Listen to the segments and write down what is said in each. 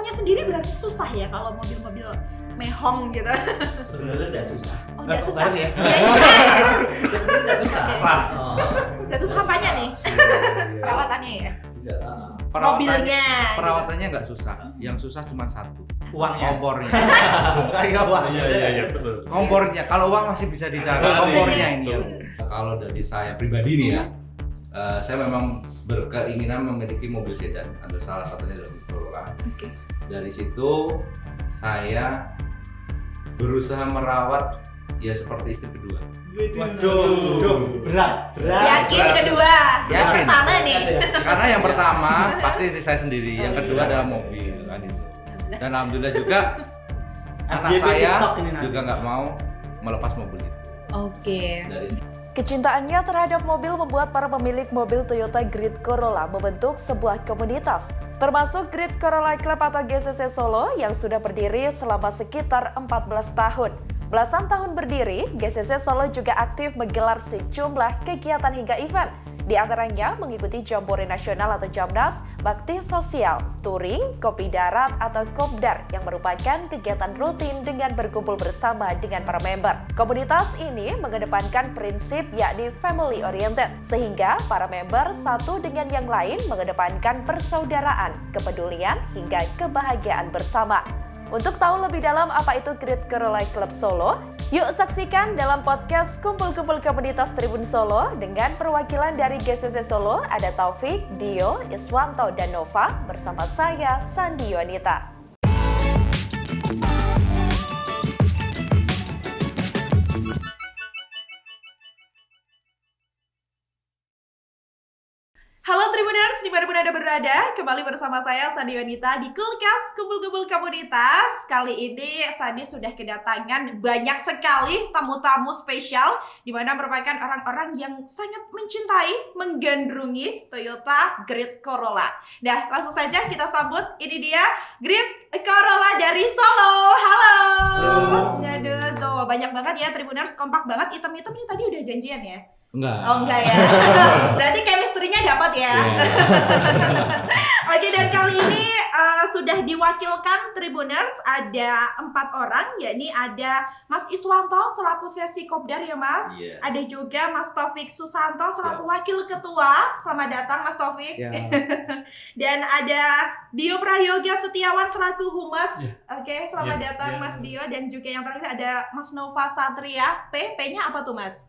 perawatannya sendiri berarti susah ya kalau mobil-mobil mehong gitu. Sebenarnya nggak susah. Oh, nggak susah. Ya? Sebenarnya nggak susah. Nggak susah apanya nih? Perawatannya ya? Enggak. Mobilnya. Perawatannya nggak susah. Yang susah cuma satu. Uangnya. Kompornya. Kayak uang. Iya betul. Kompornya. Kalau uang masih bisa dicari. Kompornya ini. Kalau dari saya pribadi nih ya, saya memang berkeinginan memiliki mobil sedan. Ada salah satunya dari Corolla. Oke. Dari situ saya berusaha merawat ya seperti istri kedua. Waduh, berat. Yakin kedua? Yang Yakin. pertama nih. Karena yang pertama pasti istri saya sendiri, yang kedua adalah mobil kan itu. Dan alhamdulillah juga anak FYP saya TikTok ini nanti. juga nggak mau melepas mobil itu. Oke. Dari Kecintaannya terhadap mobil membuat para pemilik mobil Toyota Grid Corolla membentuk sebuah komunitas, termasuk Grid Corolla Club atau GCC Solo yang sudah berdiri selama sekitar 14 tahun. Belasan tahun berdiri, GCC Solo juga aktif menggelar sejumlah kegiatan hingga event. Di antaranya mengikuti Jambore Nasional atau Jamnas, Bakti Sosial, Touring, Kopi Darat atau Kopdar yang merupakan kegiatan rutin dengan berkumpul bersama dengan para member. Komunitas ini mengedepankan prinsip yakni family oriented, sehingga para member satu dengan yang lain mengedepankan persaudaraan, kepedulian hingga kebahagiaan bersama. Untuk tahu lebih dalam apa itu Grid Corolla Club Solo, yuk saksikan dalam podcast Kumpul-Kumpul Komunitas Tribun Solo dengan perwakilan dari GCC Solo ada Taufik, Dio, Iswanto, dan Nova bersama saya, Sandi Yonita. Halo Tribuners, dimanapun Anda berada, kembali bersama saya Sandi Yonita di Kulkas Kumpul-Kumpul Komunitas. Kali ini Sandi sudah kedatangan banyak sekali tamu-tamu spesial, di mana merupakan orang-orang yang sangat mencintai, menggandrungi Toyota Grid Corolla. Nah, langsung saja kita sambut, ini dia Grid Corolla dari Solo. Halo. Aduh, tuh banyak banget ya Tribuners, kompak banget. Hitam-hitam ini tadi udah janjian ya? enggak. Oh enggak ya. Berarti chemistry-nya dapat ya. Yeah. Oke, dan kali ini sudah diwakilkan Tribuners ada 4 orang, yakni ada Mas Iswanto selaku sesi Kopdar ya Mas. Iya. Ada juga Mas Taufik Susanto selaku wakil ketua. Selamat datang Mas Taufik. Dan ada Dio Prayoga Setiawan selaku humas. Oke, selamat datang Mas Dio. Dan juga yang terakhir ada Mas Nova Satria. P-nya apa tuh Mas?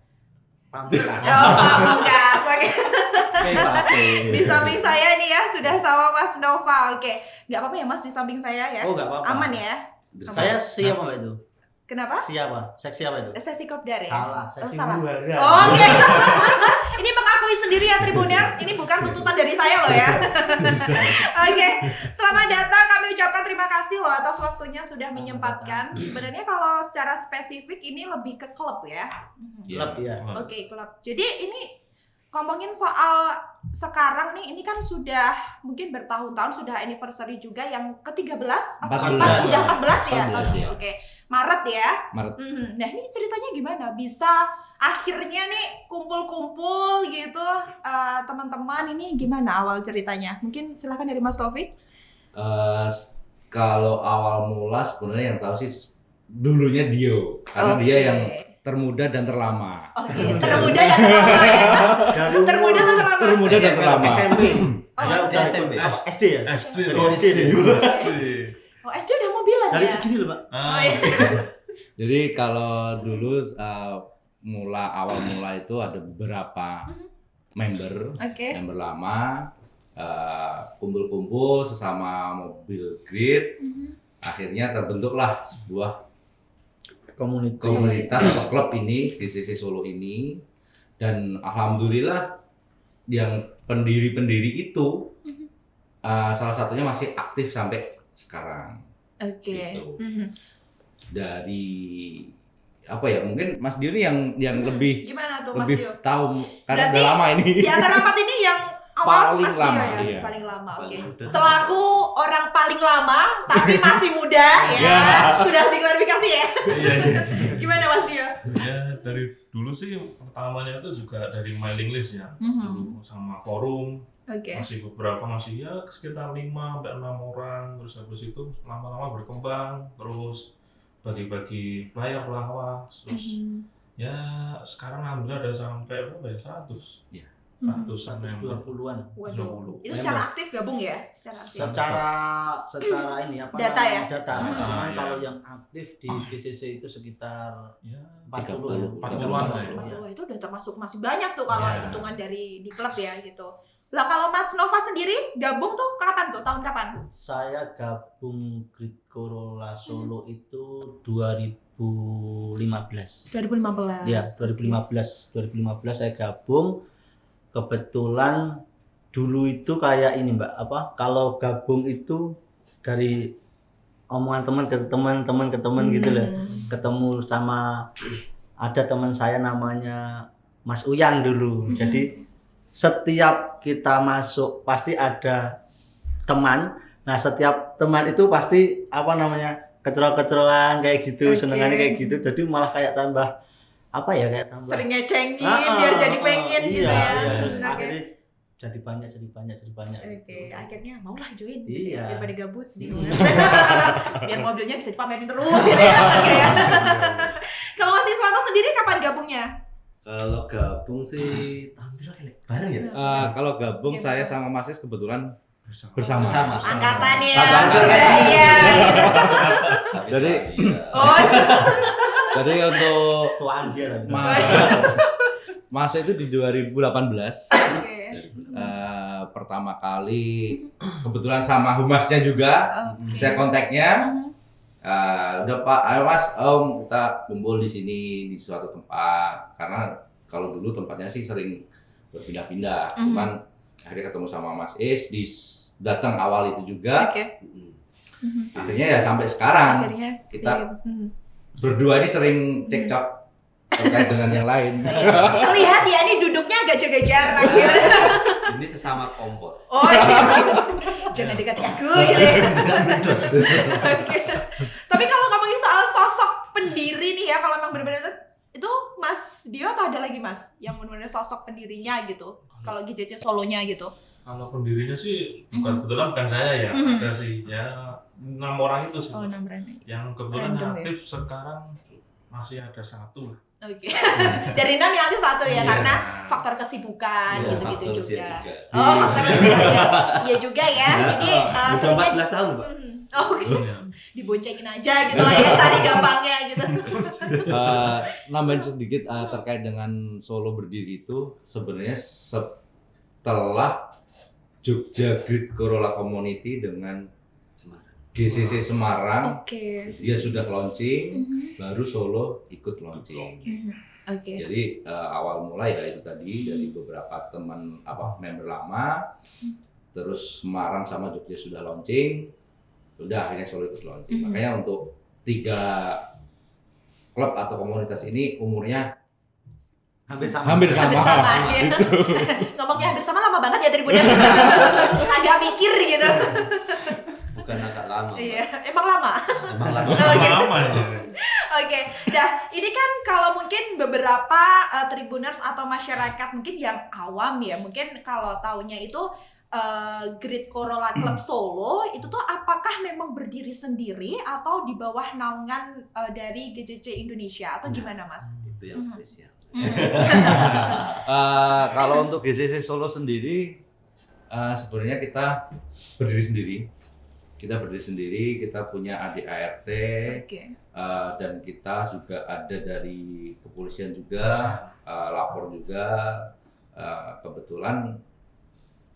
Pamungkas. Oh, Pamungkas. Oke. Di Di samping saya nih ya sudah sama Mas Nova. Oke, nggak apa-apa ya Mas di samping saya ya. Oh, nggak apa-apa. Aman ya. Saya siapa Mbak itu? Kenapa? Siapa? Seksi apa itu? Sesi Kopdar ya. Salah, Oh, seksi salah. Muhara. Oh, oke. Ini mengakui sendiri ya Tribuners. Ini bukan tuntutan dari saya loh ya. Oke, selamat datang. Kami ucapkan terima kasih loh atas waktunya sudah menyempatkan. Sebenarnya kalau secara spesifik ini lebih ke klub ya. Klub ya. Oke, klub. Jadi ini ngomongin soal sekarang nih, ini kan sudah mungkin bertahun-tahun, sudah anniversary juga yang ke-13 atau 14. Udah 14 ya? 14 ya. Oke. Maret ya? Maret. Nah, ini ceritanya gimana? Bisa akhirnya nih kumpul-kumpul gitu, teman-teman, ini gimana awal ceritanya? Mungkin silakan dari Mas Taufik. Kalau awal mula sebenarnya yang tahu sih dulunya Dio, karena dia yang termuda dan terlama. Oke, termuda dan terlama ya? Termuda atau terlama? Termuda dan terlama. SMP. Oh, Ada udah SMP. SD ya? SD. Oh, SD. Oh, SD udah mobilan Dari ya? segini loh, Pak. Oh, iya. Jadi kalau dulu awal mula itu ada beberapa member Oke. lama kumpul-kumpul sesama mobil grid. Akhirnya terbentuklah sebuah komunitas atau klub ini di GCC Solo ini, dan alhamdulillah yang pendiri-pendiri itu salah satunya masih aktif sampai sekarang. Oke. Gitu. Dari apa ya, mungkin Mas Dio ini yang lebih Gimana tuh Mas lebih Dio? tahu karena Berarti udah lama ini. Di antara 4 ini yang awal Paling Mas lama, Dio ya? iya. Paling lama, oke. Paling muda. Selaku orang paling lama tapi masih muda ya. Sudah diklarifikasi ya. Iya. Gimana Mas Dio? Ya dari dulu sih pertamanya itu juga dari mailing list ya, dulu sama forum Oke. Masih beberapa masih ya sekitar 5-6 orang, terus habis itu lama-lama berkembang, terus bagi-bagi player lawas, terus ya sekarang alhamdulillah ada sampai berapa ya? 100. Iya. Ratusan member. 120-an. Waduh. 20. Itu secara aktif gabung ya? Secara aktif. Secara ini apa Data namanya? ya? Data. Cuman iya. kalau yang aktif di GCC itu sekitar Ya, 40 ya. 40-an lah ya. Iya. Wah, itu udah termasuk masih banyak tuh kalau Ya. hitungan dari di klub ya gitu. Lah kalau Mas Nova sendiri gabung tuh kapan tuh? Tahun kapan? Saya gabung Grid Corolla Solo itu 2015. 2015. Ya, 2015 saya gabung. Kebetulan dulu itu kayak ini Mbak, apa? Kalau gabung itu dari omongan teman ke teman gitu loh. Ketemu sama ada teman saya namanya Mas Uyan dulu. Jadi setiap kita masuk pasti ada teman. Nah, setiap teman itu pasti apa namanya? Kecero-keceroan kayak gitu, senengannya kayak gitu. Jadi malah kayak tambah apa ya, kayak tambah Sering ngecengin biar jadi pengen gitu ya. terus Oke. akhirnya jadi banyak Oke, akhirnya maulah join Iya. daripada gabut nih Mas. Biar mobilnya bisa dipamerin terus gitu ya. Oke ya. Kalau Mas Iswanto sendiri kapan gabungnya? Kalau gabung sih tampil bareng ya. Kalau gabung saya sama Mas Is kebetulan bersama. Angkatan ya. Satu angkatan. Sudah ya. Gitu. Jadi Oh, jadi untuk tuaan dia tadi. Mas itu di 2018 oke. pertama kali kebetulan sama humasnya juga saya kontaknya. Udah Pak, ayo Mas, Om kita kumpul di sini di suatu tempat karena kalau dulu tempatnya sih sering berpindah-pindah. Cuman akhirnya ketemu sama Mas Is datang awal itu juga. Oke. Akhirnya ya sampai sekarang Akhirnya kita iya. berdua ini sering cekcok terkait dengan yang lain. Terlihat ya ini duduknya agak jaga jarak gitu. Ini sesama kompor. Oh iya. Jangan dekati aku gitu ya. Oke. Tapi kalau ngomongin soal sosok pendiri nih ya, kalau memang benar-benar itu Mas Dio atau ada lagi Mas yang benar-benar sosok pendirinya gitu? Kalau GCC solonya gitu. Kalau pendirinya sih kebetulan bukan saya ya, ada sih ya 6 orang itu sih. Oh, nomornya. Yang kebetulan Random ya? aktif sekarang masih ada 1 lah. Oke. Dari 6 yang aktif 1 ya, Iya. karena faktor kesibukan Iya, gitu-gitu faktor usia juga. juga. Oh, faktor usia ya. Iya juga ya. Jadi Udah seringnya 14 tahun, Pak. Oh, oke. Iya. Diboncengin aja gitu lah ya, cari gampangnya gitu. Nambahin sedikit terkait dengan Solo berdiri itu sebenarnya setelah Jogja Grid Corolla Community dengan GCC Semarang Oke. dia sudah launching, baru Solo ikut launching. Oke. Jadi awal mulai ya itu tadi dari beberapa teman member lama, terus Semarang sama Jogja sudah launching, udah akhirnya Solo ikut launching. Makanya untuk 3 klub atau komunitas ini umurnya Hampir sama. Hampir sama ya. Ngomongnya hampir sama lama banget ya dari Bunda. Agak mikir gitu. Bukan agak lama. Pak. Iya, emang lama. Emang lama. Oke. Lama ya. Oke, nah ini kan kalau mungkin beberapa tribuners atau masyarakat mungkin yang awam ya, mungkin kalau taunya itu Grid Corolla Club Solo itu tuh apakah memang berdiri sendiri atau di bawah naungan dari GCC Indonesia atau gimana Mas? Itu yang spesial. kalau untuk GCC Solo sendiri sebenarnya kita berdiri sendiri. Kita berdiri sendiri, kita punya ADART, Oke. dan kita juga ada dari kepolisian juga, lapor juga. Kebetulan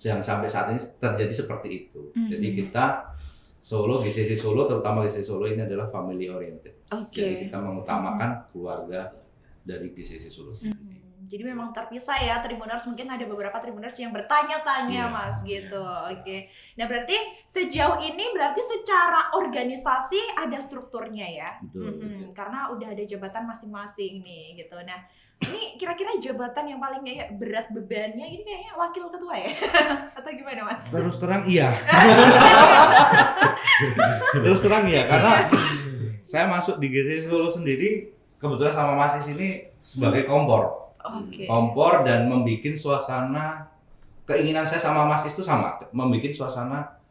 yang sampai saat ini terjadi seperti itu. Jadi kita GCC Solo, terutama GCC Solo ini adalah family oriented. Oke. Jadi kita mengutamakan keluarga dari GCC Solo sendiri. Jadi memang terpisah ya Tribuners, mungkin ada beberapa Tribuners yang bertanya-tanya Iya, Mas gitu. iya. Oke. Nah, berarti sejauh ini berarti secara organisasi ada strukturnya ya. Betul. Karena udah ada jabatan masing-masing nih gitu. Nah, ini kira-kira jabatan yang paling kayak berat bebannya ini kayaknya wakil ketua ya? Atau gimana Mas? Terus terang iya. Terus terang iya, karena saya masuk di GCC Solo sendiri kebetulan sama Mas Is ini sebagai kompor. Oke. Kompor dan membuat suasana keinginan saya sama Mas itu sama, membuat suasana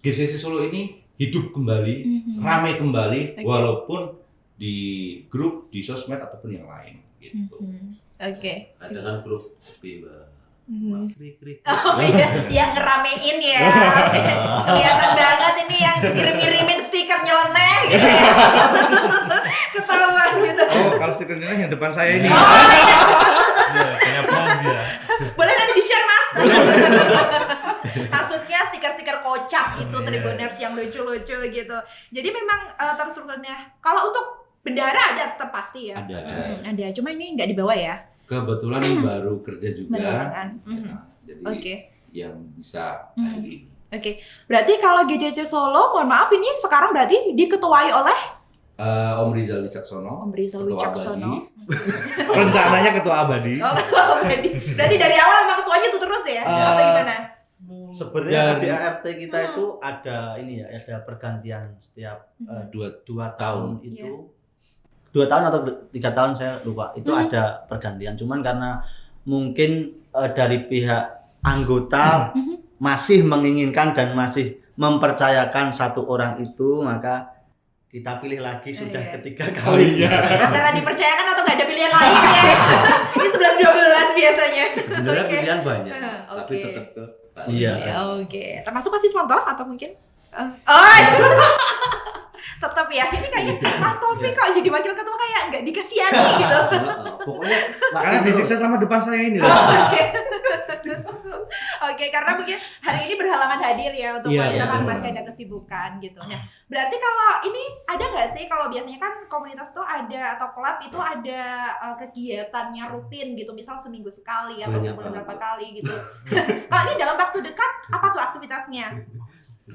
GCC Solo ini hidup kembali, ramai kembali, walaupun di grup, di sosmed ataupun yang lain gitu. Oke. Ada kan grup sepi Mbak. Krik. Oh iya, yang ngeramein ya. Kelihatan banget ini yang kirim-kirimin stiker nyeleneh gitu ya. Ketahuan gitu. Oh, kalau stikernya yang depan saya ini. Iya, kayak pom dia. Boleh nanti di-share, Mas. Maksudnya stiker-stiker kocak itu Tribuners yang lucu-lucu gitu. Jadi memang terstrukturnya. Kalau untuk bendahara ada tetap pasti ya. Ada. Ada, cuma ini nggak dibawa ya. Kebetulan baru kerja juga. Benar kan? Ya, jadi Oke. yang bisa hari ini. Oke. Berarti kalau GCC Solo, mohon maaf ini sekarang berarti diketuai oleh Om Rizal Wicaksono. Om Rizal Ketua Wicaksono. Abadi. Rencananya ketua abadi. Oh, berarti dari awal emang ketuanya itu terus ya? Atau gimana? Sebenarnya Ya, di ART kita itu ada ini ya, ada pergantian setiap dua tahun Iya. itu. 2 tahun atau 3 tahun saya lupa. Itu ada pergantian. Cuman karena mungkin dari pihak anggota masih menginginkan dan masih mempercayakan satu orang itu, maka kita pilih lagi sudah Iya. ketiga kalinya. Antara dipercayakan atau nggak ada pilihan lain ya? Ini 11-12 biasanya. Sebenarnya Oke. pilihan banyak, Oke. tapi tetap ke Pak Iya. Rizal. Oke. Termasuk Mas Iswanto atau mungkin? Oh, tetap ya. Ini kayaknya Mas Taufik kok jadi wakil ketua kayak nggak dikasihani gitu. Pokoknya Karena disiksa sama depan saya ini loh. Oke. Oke, karena mungkin hari ini berhalangan hadir ya untuk Iya, wanita iya, kan benar. masih ada kesibukan gitu. Nah, berarti kalau ini ada nggak sih kalau biasanya kan komunitas tuh ada atau klub itu ada kegiatannya rutin gitu, misal seminggu sekali atau Banyak sebulan banget. berapa kali gitu. Kalau ini dalam waktu dekat apa tuh aktivitasnya?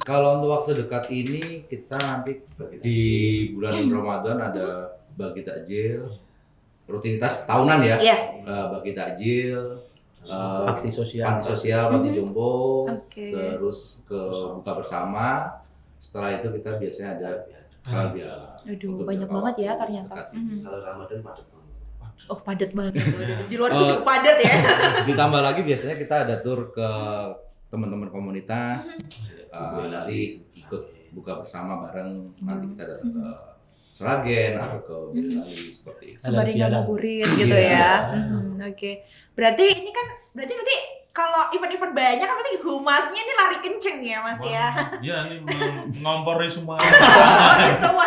Kalau untuk waktu dekat ini kita nanti di bulan Ramadan ada bagi takjil, rutinitas tahunan ya. Iya. Bagi takjil, Bakti sosial. panti sosial, panti jompo, Oke. terus ke buka bersama. Setelah itu kita biasanya ada halal bihalal. Aduh, Untuk banyak beberapa banget ya waktu ternyata. dekat. Kalau Ramadan padat banget. Oh, padat banget. Di luar itu cukup padat ya. Ditambah lagi biasanya kita ada tur ke teman-teman komunitas, nanti ikut buka bersama bareng, nanti kita datang ke Seragen atau ke Boyolali seperti itu. Sembari Halal ngabuburit gitu Iya. ya. Oke. Berarti ini kan nanti kalau event-event banyak kan pasti humasnya ini lari kenceng ya Mas ya. Iya, ini ngompori semua. Semua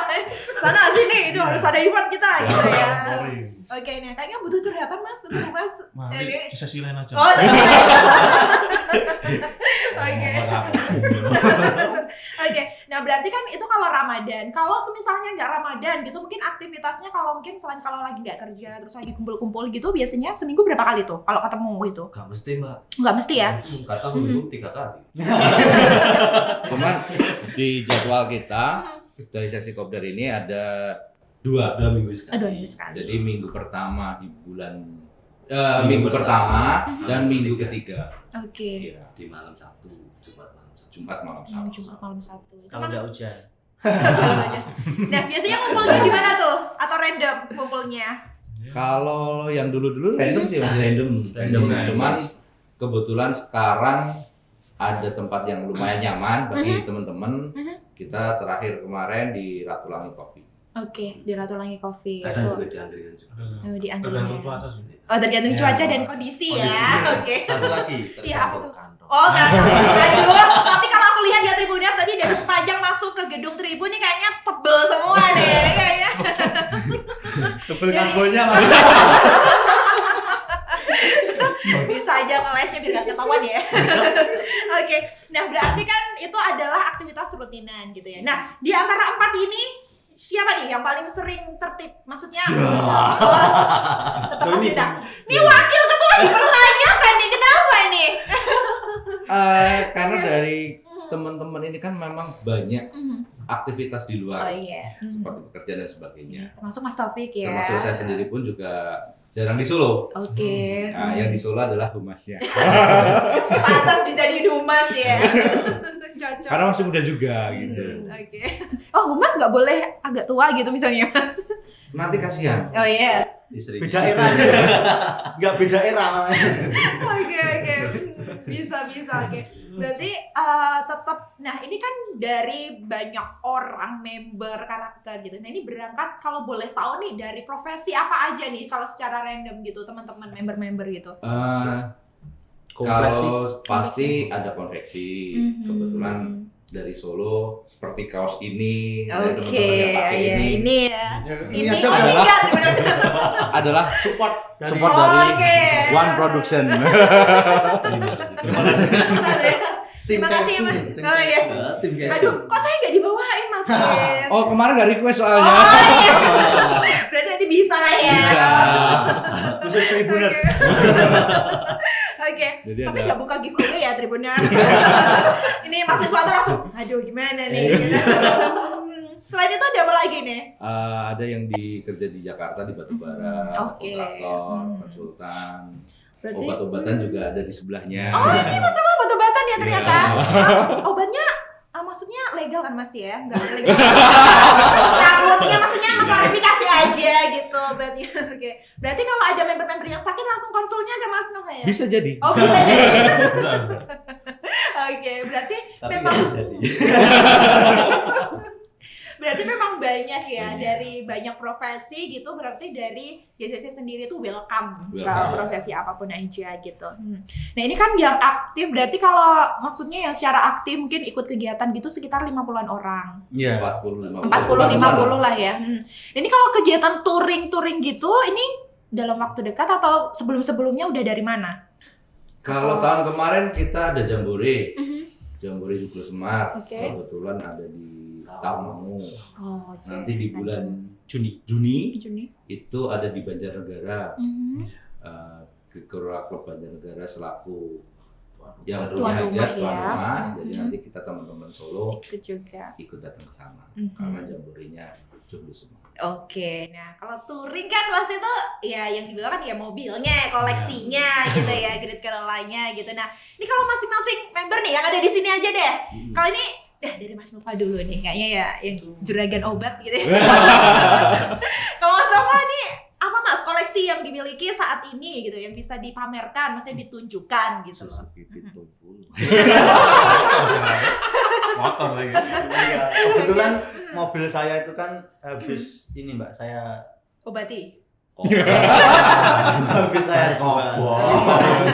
sana sini itu harus ada event kita gitu ya. Ngompori. Oke, nih kayaknya butuh curhatan Mas untuk Mas. Wah, Ini. ini sesi lain aja. Oh, saya kira. Oke. Oke. Nah, berarti kan itu kalau Ramadan. Kalau misalnya nggak Ramadan gitu, mungkin aktivitasnya kalau mungkin selain kalau lagi nggak kerja terus lagi kumpul-kumpul gitu, biasanya seminggu berapa kali tuh kalau ketemu gitu? Gak mesti Mbak. Nggak mesti ya? Kadang minggu 3 kali. Cuman di jadwal kita dari seksi kopdar ini ada 2 minggu sekali. Aduh, minggu sekali. Jadi minggu pertama di bulan minggu pertama dan minggu ketiga. Oke. Iya, Di malam Sabtu, Jumat malam Sabtu. Jumat malam Sabtu. Jumat malam Sabtu. Kalau nggak hujan. Nah, biasanya kumpulnya di mana tuh? Atau random kumpulnya? Kalau yang dulu-dulu random sih Mas. Random. Cuman kebetulan sekarang ada tempat yang lumayan nyaman bagi teman-teman. Kita terakhir kemarin di Ratu Langi Coffee. Oke, di Ratu Langi Coffee. Kadang Itu. juga di Angkringan juga. Di Tergantung Angkringan. cuaca sih. Oh, tergantung Ya. cuaca dan kondisi ya. Oke. Satu lagi. Iya, apa tuh? Kantong. Oh, kantong. Aduh, tapi kalau aku lihat ya Tribuners tadi dari sepanjang masuk ke gedung Tribun nih kayaknya tebel semua nih. Ini kayaknya. Tebel kasbonya Mas. Bisa aja ngelesnya biar gak ketahuan ya. Oke. Nah, berarti kan itu adalah aktivitas rutinan gitu ya. Nah, di antara 4 ini siapa nih yang paling sering tertib? Maksudnya tetap masih ada. Ini wakil ketua dipertanyakan nih, kenapa nih? Karena dari teman-teman ini kan memang banyak aktivitas di Oh luar iya. seperti pekerjaan dan sebagainya. Termasuk Mas Taufik ya. Termasuk saya sendiri pun juga jarang di Solo. Oke. Nah, yang di Solo adalah humasnya. Pantas bisa jadi humas ya. Cocok. Karena masih muda juga gitu. Oke. Oh, humas nggak boleh agak tua gitu misalnya Mas? Nanti kasihan. Oh iya. Istri. Beda era. Nggak beda era malah. Oke. Bisa oke. Berarti tetap, nah ini kan dari banyak orang member karakter gitu. Nah ini berangkat kalau boleh tahu nih dari profesi apa aja nih kalau secara random gitu teman-teman member-member gitu. Kompleks sih. Kalau pasti ada konveksi. Kebetulan dari Solo seperti kaos ini, dari Oke, teman-teman yang pakai ya, ini ini ya. Ini Ini aja oh ini udah. enggak benar. adalah support support Oh, dari oke. One Production. Terima kasih. Terima kasih ya, Mas. Oh iya. Tim gadget. Aduh, kok saya nggak dibawain Mas Yes? Oh kemarin nggak request soalnya. Oh, iya. Berarti nanti bisa lah ya. Bisa. Khusus Tribuners. Oke. Jadi Tapi ada- nggak buka giveaway ya Tribuners. Ini mahasiswa tuh langsung, aduh gimana nih. Gitu. Selain itu ada apa lagi nih? Ada yang kerja di Jakarta di batubara, Oke. kontraktor, konsultan, Berarti obat-obatan juga ada di sebelahnya. Oh, ini Mas Rama obat-obatan ya ternyata. Iya. Obatnya maksudnya legal kan Mas ya? Enggak legal. Takutnya maksudnya klarifikasi aja gitu berarti. Oke. Berarti kalau ada member-member yang sakit langsung konsulnya ke Mas Nova ya? Bisa jadi. Oh, bisa jadi. Bisa. Oke, berarti Tapi memang nggak jadi. berarti memang banyak ya dari banyak profesi gitu, berarti dari GCC sendiri tuh welcome ke Welcome. prosesi apapun aja gitu. Nah ini kan yang aktif, berarti kalau maksudnya yang secara aktif mungkin ikut kegiatan gitu sekitar 50-an orang. Iya. 40-50 lah ya. Ini kalau kegiatan touring gitu, ini dalam waktu dekat atau sebelum-sebelumnya udah dari mana? Kalau tahun kemarin kita ada Jambore. Mhm. Jambore Joglo Semar. Oke. Kebetulan ada di Tamango. Oh, oke. Nanti di bulan Juni Juni. itu ada di Banjarnegara. Mhm. Ketua Klub Banjarnegara selaku yang Tuan punya hajat rumah tuan ya. rumah. Jadi Mhm. nanti kita teman-teman Solo Ikut juga. ikut datang ke sana Mhm. karena jamborenya Joglo Semar. Oke, nah kalau touring kan pasti tuh ya yang dibawa kan ya mobilnya, koleksinya gitu ya, Great Caroline-nya gitu. Nah, ini kalau masing-masing member nih yang ada di sini aja deh. Kalau ini dari Mas Nova dulu nih, kayaknya ya yang juragan obat gitu ya. Kalau Mas Nova nih apa Mas koleksi yang dimiliki saat ini gitu yang bisa dipamerkan, maksudnya ditunjukkan gitu loh. Suzuki Pitbull. Motor lagi. Iya. Kebetulan mobil saya itu kan habis ini Mbak, saya Obati. habis saya jual.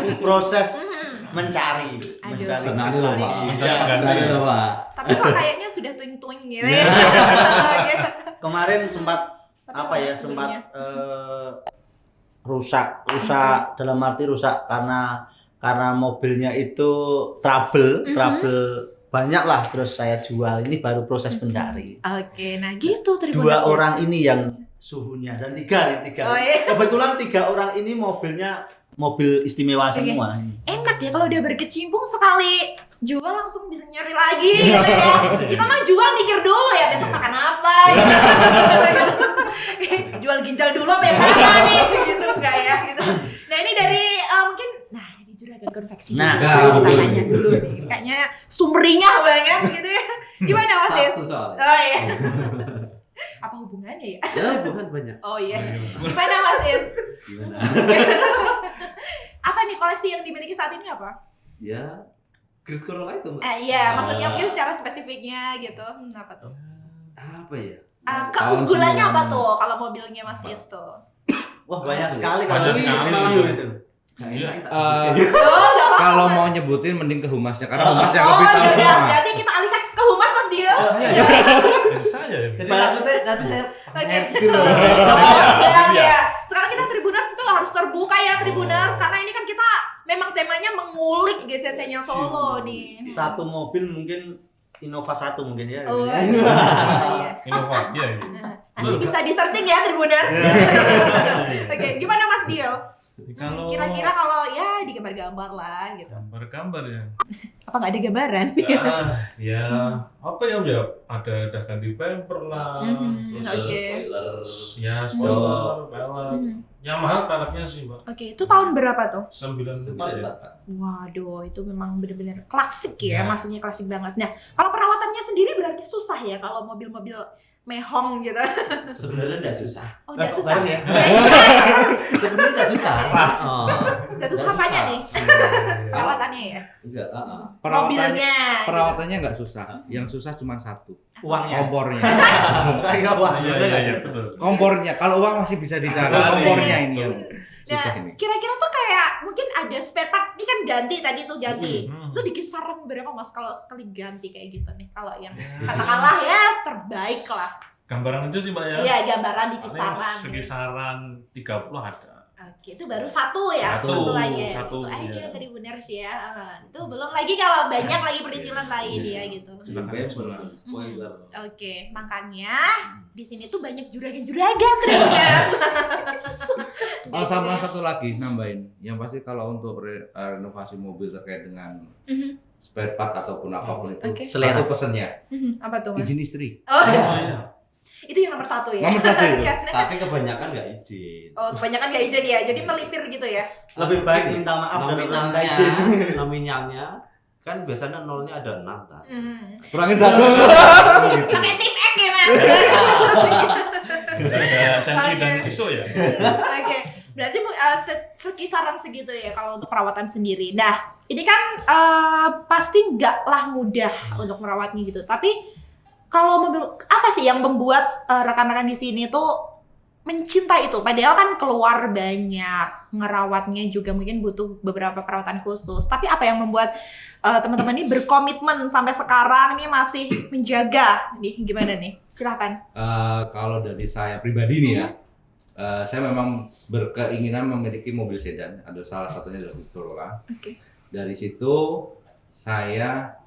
Ini proses mencari. Aduh. Tenang loh Pak. Mencari pengganti. Tenang loh Pak. Tapi kok kayaknya sudah twing-twing gitu ya. Kemarin sempat Tapi apa ya, kalau sempat sebelumnya? rusak dalam arti rusak karena mobilnya itu trouble banyak lah, terus saya jual. Ini baru proses pencari. Oke, nah gitu Tribuners Dua ya. orang ini yang suhunya dan tiga. Oh, iya. Kebetulan 3 orang ini mobilnya mobil istimewa Oke. semua. Enak ya kalau udah berkecimpung sekali jual langsung bisa nyari lagi gitu ya. Kita mah jual mikir dulu ya besok makan apa gitu. Jual ginjal dulu apa yang mana nih gitu enggak ya gitu. Nah ini dari mungkin ini juragan konveksi Nah, dulu. Kita betul. tanya dulu nih. Kayaknya sumringah banget gitu ya. Gimana Mas Des? Satu soalnya. Oh iya. Apa hubungannya ya? Ya bukan banyak. Oh iya. Gimana Mas Des? Gimana? Apa nih koleksi yang dimiliki saat ini apa? Ya Great Corolla itu Mbak. Iya, maksudnya mungkin secara spesifiknya gitu. Apa tuh? Apa ya? Tahun Keunggulannya apa 9. tuh kalau mobilnya Mas Is tuh? Wah, banyak sekali Banyak kalau sekali. review itu. Gak Iya. enak tak sebutin. Oh, gak apa-apa. Kalau Mas. mau nyebutin mending ke humasnya karena humasnya yang Oh lebih tahu iya, semua. berarti kita alihkan ke humas Mas Dio. Saya ya. Jadi saya ya. Jadi takutnya nanti saya Oke. gitu. Oh, iya, Iya. iya. Sekarang kita Tribuners itu harus terbuka ya Tribuners karena ini kan kita memang temanya mengulik GCC-nya Solo nih. Satu mobil mungkin Innova 1 mungkin ya. Oh, iya. Innova. Iya. Iya. Nanti bisa di searching ya Tribuners. Oke, gimana Mas Dio? Kalau Kira-kira kalau ya digambar-gambar lah gitu. gambar-gambar ya. Apa nggak ada gambaran? Ya apa ya ada ganti bumper lah. Mhm, Terus oke. ya spoiler, pelek. Yang mahal peleknya sih, Mbak. Oke, itu tahun berapa tuh? 94 ya. Waduh, itu memang benar-benar klasik ya, Ya. maksudnya klasik banget. Nah, kalau perawatannya sendiri berarti susah ya kalau mobil-mobil mehong gitu. Sebenarnya enggak susah. Oh, udah susah. bareng ya? Sebenarnya enggak susah. Oh. Udah susah apanya nih? Perawatannya ya? Enggak, Mobilnya. Perawatannya nggak susah. Yang susah cuma satu. Uangnya. Kompornya. Kira uang. Iya, Sebenarnya nggak betul. Kompornya. Kalau uang masih bisa dicari. Kompornya ini yang Nah, susah ini. kira-kira tuh kayak mungkin ada spare part. Ini kan ganti tadi tuh ganti. Hmm. Itu di kisaran berapa Mas kalau sekali ganti kayak gitu nih? Kalau yang katakanlah ya terbaik lah. Gambaran aja sih Mbak ya. Iya, gambaran di Paling kisaran. sekisaran 30 ada. Oke, itu baru satu ya, Satu, aja, satu, aja iya. Tribuners ya. Itu belum lagi kalau banyak lagi perintilan lain ya gitu. Silakan. Spoiler. Oke, makanya di sini tuh banyak juragan-juragan Tribuners. Oh, sama satu lagi nambahin. Yang pasti kalau untuk renovasi mobil terkait dengan spare part ataupun apapun itu, Oke. satu pesennya Apa tuh Mas? izin istri. Oh, Oh iya. itu yang nomor satu ya. Nomor satu itu. Karena- Tapi kebanyakan nggak izin. oh, kebanyakan gak izin ya, jadi melipir gitu ya. Lebih baik minta maaf daripada minta Nominalnya, izin. nominalnya kan biasanya nolnya ada 6 kan. Kurangin satu. Pakai tip X ya Mas. Ada Sandy Oke. dan Iso ya. Oke, berarti sekisaran segitu ya kalau untuk perawatan sendiri. Nah, ini kan pasti nggak lah mudah untuk merawatnya gitu. Tapi kalau mobil apa sih yang membuat rekan-rekan di sini tuh mencintai itu? Padahal kan keluar banyak, ngerawatnya juga mungkin butuh beberapa perawatan khusus. Tapi apa yang membuat teman-teman ini berkomitmen sampai sekarang nih masih menjaga? Nih gimana nih? Silahkan. Kalau dari saya pribadi nih ya, saya memang berkeinginan memiliki mobil sedan. Ada salah satunya adalah Corolla. Oke. Dari situ saya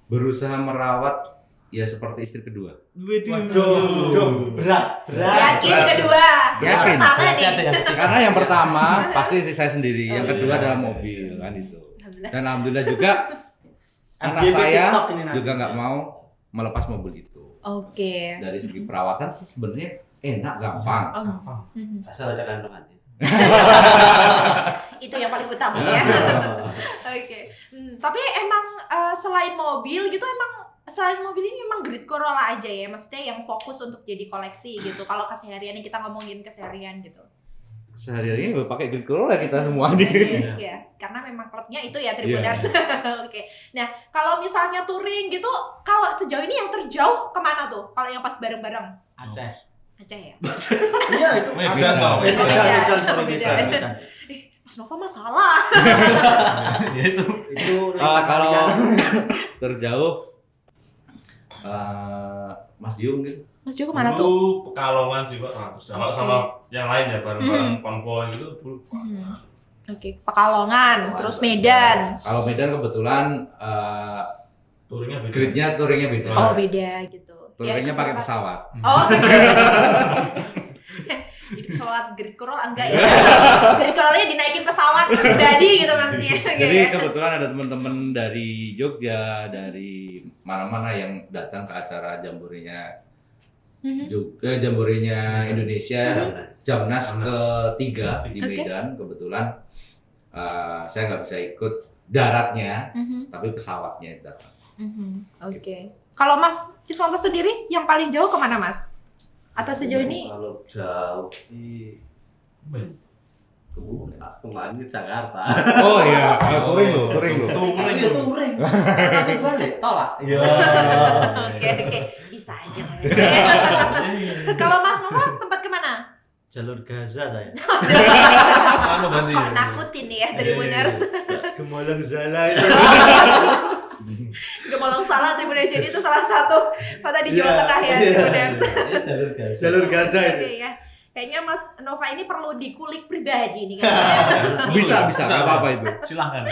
berusaha merawat ya seperti istri kedua. Waduh, berat. Yakin kedua. Yang Yakin. pertama Berarti nih. ada yang ketiga. Karena yang pertama pasti istri saya sendiri, yang Oh, kedua iya. adalah mobil kan itu. Alhamdulillah. Dan alhamdulillah juga anak FYP saya TikTok ini nanti. juga nggak mau melepas mobil itu. Oke. Dari segi perawatan sih sebenarnya enak, gampang. Oh. Asal ada kandungannya. Itu yang paling utama ya. Oke. Tapi emang selain mobil gitu selain mobil ini emang Grid Corolla aja ya, maksudnya yang fokus untuk jadi koleksi gitu. Kalau keseharian kita ngomongin keseharian gitu. Sehari-hari ini pakai Grid Corolla kita semua nih. Oke, ya, karena memang klubnya itu ya Tribuners. Oke. Nah, kalau misalnya touring gitu, kalau sejauh ini yang terjauh kemana tuh? Kalau yang pas bareng-bareng? Aceh. Aceh ya. Iya itu. Medan Aceh. dong. Medan, sorry, Medan. Medan. Mas Nova mah salah. Ya itu. Itu Kalau terjauh Mas Dio mungkin. Mas Jo kemana tuh? Dulu Pekalongan sih Pak. Sama yang lain ya bareng-bareng konvoy gitu dulu. Oke, Pekalongan, terus Medan. Kalau Medan kebetulan Touringnya beda. gridnya beda. Oh, beda gitu. Touringnya itu pakai tempat- pesawat. Oh. Jadi pesawat Grid Corolla enggak ya? Grid Corolla-nya dinaikin pesawat pribadi gitu maksudnya. Jadi kebetulan ada teman-teman dari Jogja, dari mana-mana yang datang ke acara jamborenya jamborenya Indonesia Jamnas ketiga di Oke. Medan. Kebetulan saya nggak bisa ikut daratnya, tapi pesawatnya datang. Oke. Kalau Mas Iswanto sendiri yang paling jauh kemana Mas? Atau sejauh ini? Kalau jauh sih kemarin ke Jakarta. Oh iya, touring lo. Iya touring. Langsung balik, tolak. Iya. Oke. Bisa aja Mas. Kalau Mas Nova sempat kemana? Jalur Gaza saya. Anu berarti. Kok nakutin nih ya Tribuners? Gemolong Zala itu. Gemolong salah Tribuners, jadi itu salah satu kota di Jawa Tengah ya Tribuners. Jalur Gaza. Jalur Gaza itu. Oke ya. Kayaknya Mas Nova ini perlu dikulik pribadi nih kayaknya. Bisa, nggak apa-apa itu. Silahkan.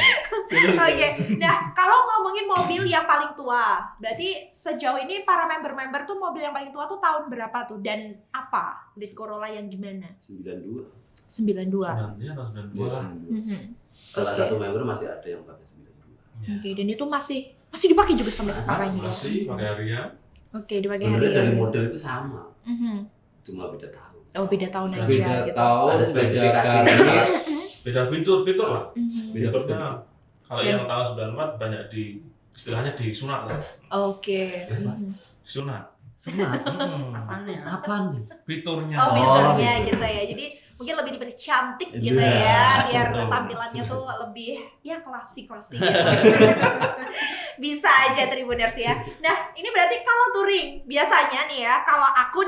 Oke, nah kalau ngomongin mobil yang paling tua, berarti sejauh ini para member-member tuh mobil yang paling tua tuh tahun berapa tuh dan apa? Grid Corolla yang gimana? 92. 92. Iya, tahun 92 lah. Salah Oke. satu member masih ada yang pakai 92. Oke, dan itu masih dipakai juga sampai sekarang ya. Masih pakai harian. Oke, dipakai Sebenarnya dari hari. model itu sama, cuma beda tahun. Oh, beda tahun aja Beda gitu. tahun, Ada spesifikasi beda garis. garis. Beda fitur lah. Beda Fiturnya kalau Dan- yang tahun 94 banyak istilahnya disunat lah. Oke. Sunat. Smart. Hmm. Apaan nih? Fiturnya. Oh, fiturnya gitu. gitu ya. Jadi mungkin lebih dipercantik gitu Iya, ya, biar betul. tampilannya tuh lebih ya klasik-klasik gitu. Bisa aja Tribuners ya. Nah, ini berarti kalau touring biasanya nih ya, kalau aku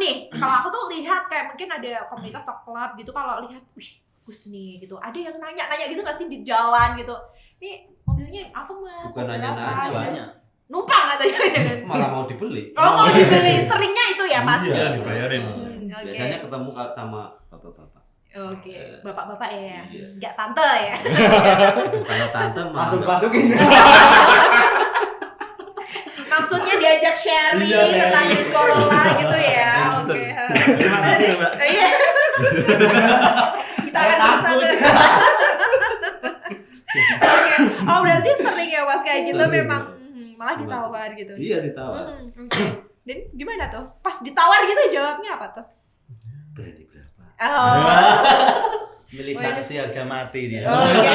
tuh lihat kayak mungkin ada komunitas talk club gitu, kalau lihat wih, bagus nih gitu. Ada yang nanya gitu nggak sih di jalan gitu. Nih mobilnya apa Mas? Bukan Berapa? nanya-nanya, Gitu. banyak. Numpang katanya ya kan. Malah mau dibeli. Oh, mau dibeli. Seringnya itu ya pasti. Iya, dibayarin. Oke. Biasanya ketemu sama bapak-bapak. Oke, bapak-bapak ya, Iya. nggak tante ya. Kalau tante mah Masukin. Maksudnya diajak sharing Iya, sharing. tentang Grid Corolla gitu ya. Oke. Terima kasih ya, Mbak. Iya. Kita akan bersama. Oke. Oh, berarti sering ya Mas kayak gitu Sering. memang malah ditawar gitu. Iya ditawar. Oke. Dan gimana tuh? Pas ditawar gitu jawabnya apa tuh? Berani berapa? Oh. Militansi harga mati dia. Oke.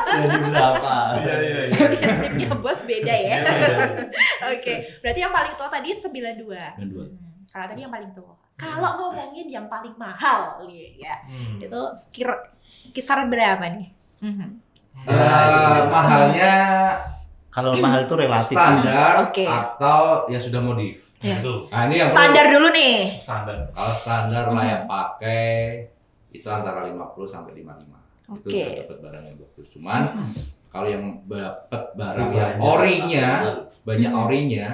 Berani berapa? Iya. Prinsipnya bos beda ya. Oke. Berarti yang paling tua tadi 92. Kalau tadi yang paling tua. Kalau ngomongin yang paling mahal ya, itu kisaran berapa nih? Mahalnya Kalau mahal itu relatif. standar Oke. atau yang sudah modif. Ya. Itu Nah, ini yang Standar dulu nih. standar. kalau standar layak pakai itu antara 50 sampai 55. Itu Oke. udah dapat barang yang bagus. Cuman kalau yang dapat barang Banyak. yang orinya, banyak Hmm. orinya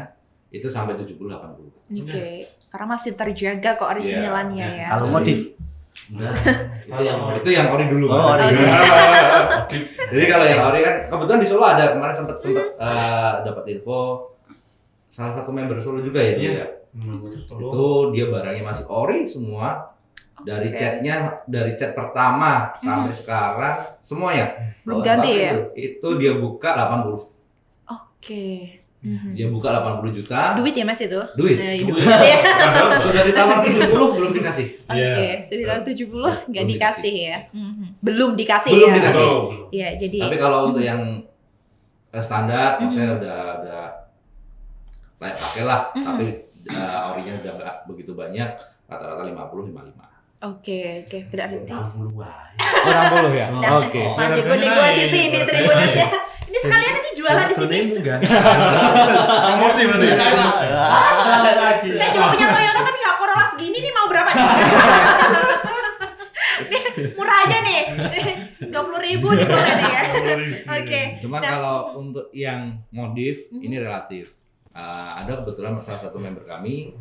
itu sampai 70 80. Oke. Karena masih terjaga kok originalannya Iya. ya. Kalau modif, Nah, Itu yang ori dulu. Oh, Mas. ori. Jadi kalau yang ori kan kebetulan di Solo ada kemarin sempet dapat info salah satu member Solo juga ya dia. Iya. Itu dia barangnya masih ori semua. Dari Oke. catnya, dari cat pertama sampai sekarang semuanya Belum ganti ya? itu dia buka 80. Oke. Dia buka 80 juta. Duit ya Mas itu? Duit. Nah, Duit. duit ya. Sudah ditawar 70 belum dikasih. Iya. Oke, sekitar 70 nggak Belum dikasih ya. Belum dikasih Belum ya. dikasih. Iya, jadi Tapi kalau untuk yang standar maksudnya udah layak pakai lah, tapi orinya udah nggak begitu banyak, rata-rata 50 55. oke, berarti 60 aja. Orang 60 ya. Nah, Oke. nego-negoan di sini Tribuners ya. Ini sekalian nanti jualan di sini. Enggak. Promosi berarti. Saya juga punya Toyota tapi nggak Corolla segini nih mau berapa nih? Nih, murah aja nih. 20.000 nih pokoknya ya. Oke. Cuman Nah, kalau untuk yang modif ini relatif. Ada kebetulan salah satu member kami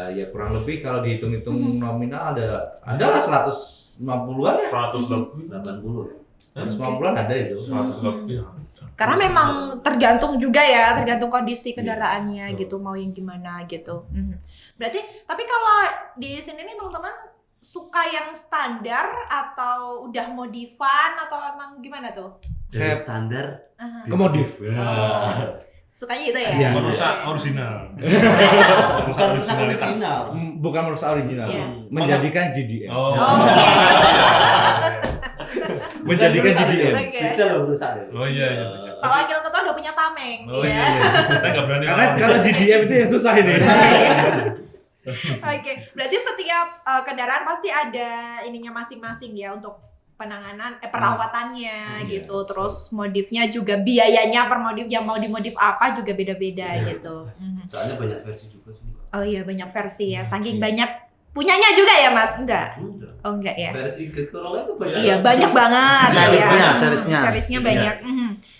ya kurang lebih kalau dihitung-hitung nominal adalah 150-an ya. 100 lebih. 80. 150-an ada itu. 100 lebih. karena memang tergantung juga ya, tergantung kondisi kendaraannya gitu, mau yang gimana gitu. Berarti, tapi kalau di sini nih teman-teman suka yang standar atau udah modifan atau emang gimana tuh? Dari Saya standar Aha. ke modif. Sukanya gitu ya? Iya. Merusak original. bukan rusak original. Bukan merusak original. Iya. Menjadikan GDM. Oh. Oke. Menjadikan GDM. Oke. Itu loh rusak deh. Oh iya. Kalau wakil ketua udah punya tameng, Oh ya. iya. Kita nggak berani Karena lawan. kalau GDM itu yang susah ini. Oke, berarti setiap kendaraan pasti ada ininya masing-masing ya untuk penanganan perawatannya gitu. Terus modifnya juga biayanya per modif, yang mau dimodif apa juga beda-beda Iya. gitu. Soalnya banyak versi juga. Oh iya, banyak versi ya. Saking banyak punyanya juga ya, Mas? Enggak. Enggak. Oh enggak ya. Versi Grid Corolla itu banyak. Iya, banyak banget. Serisnya, ya. serisnya. Serisnya Iya. banyak.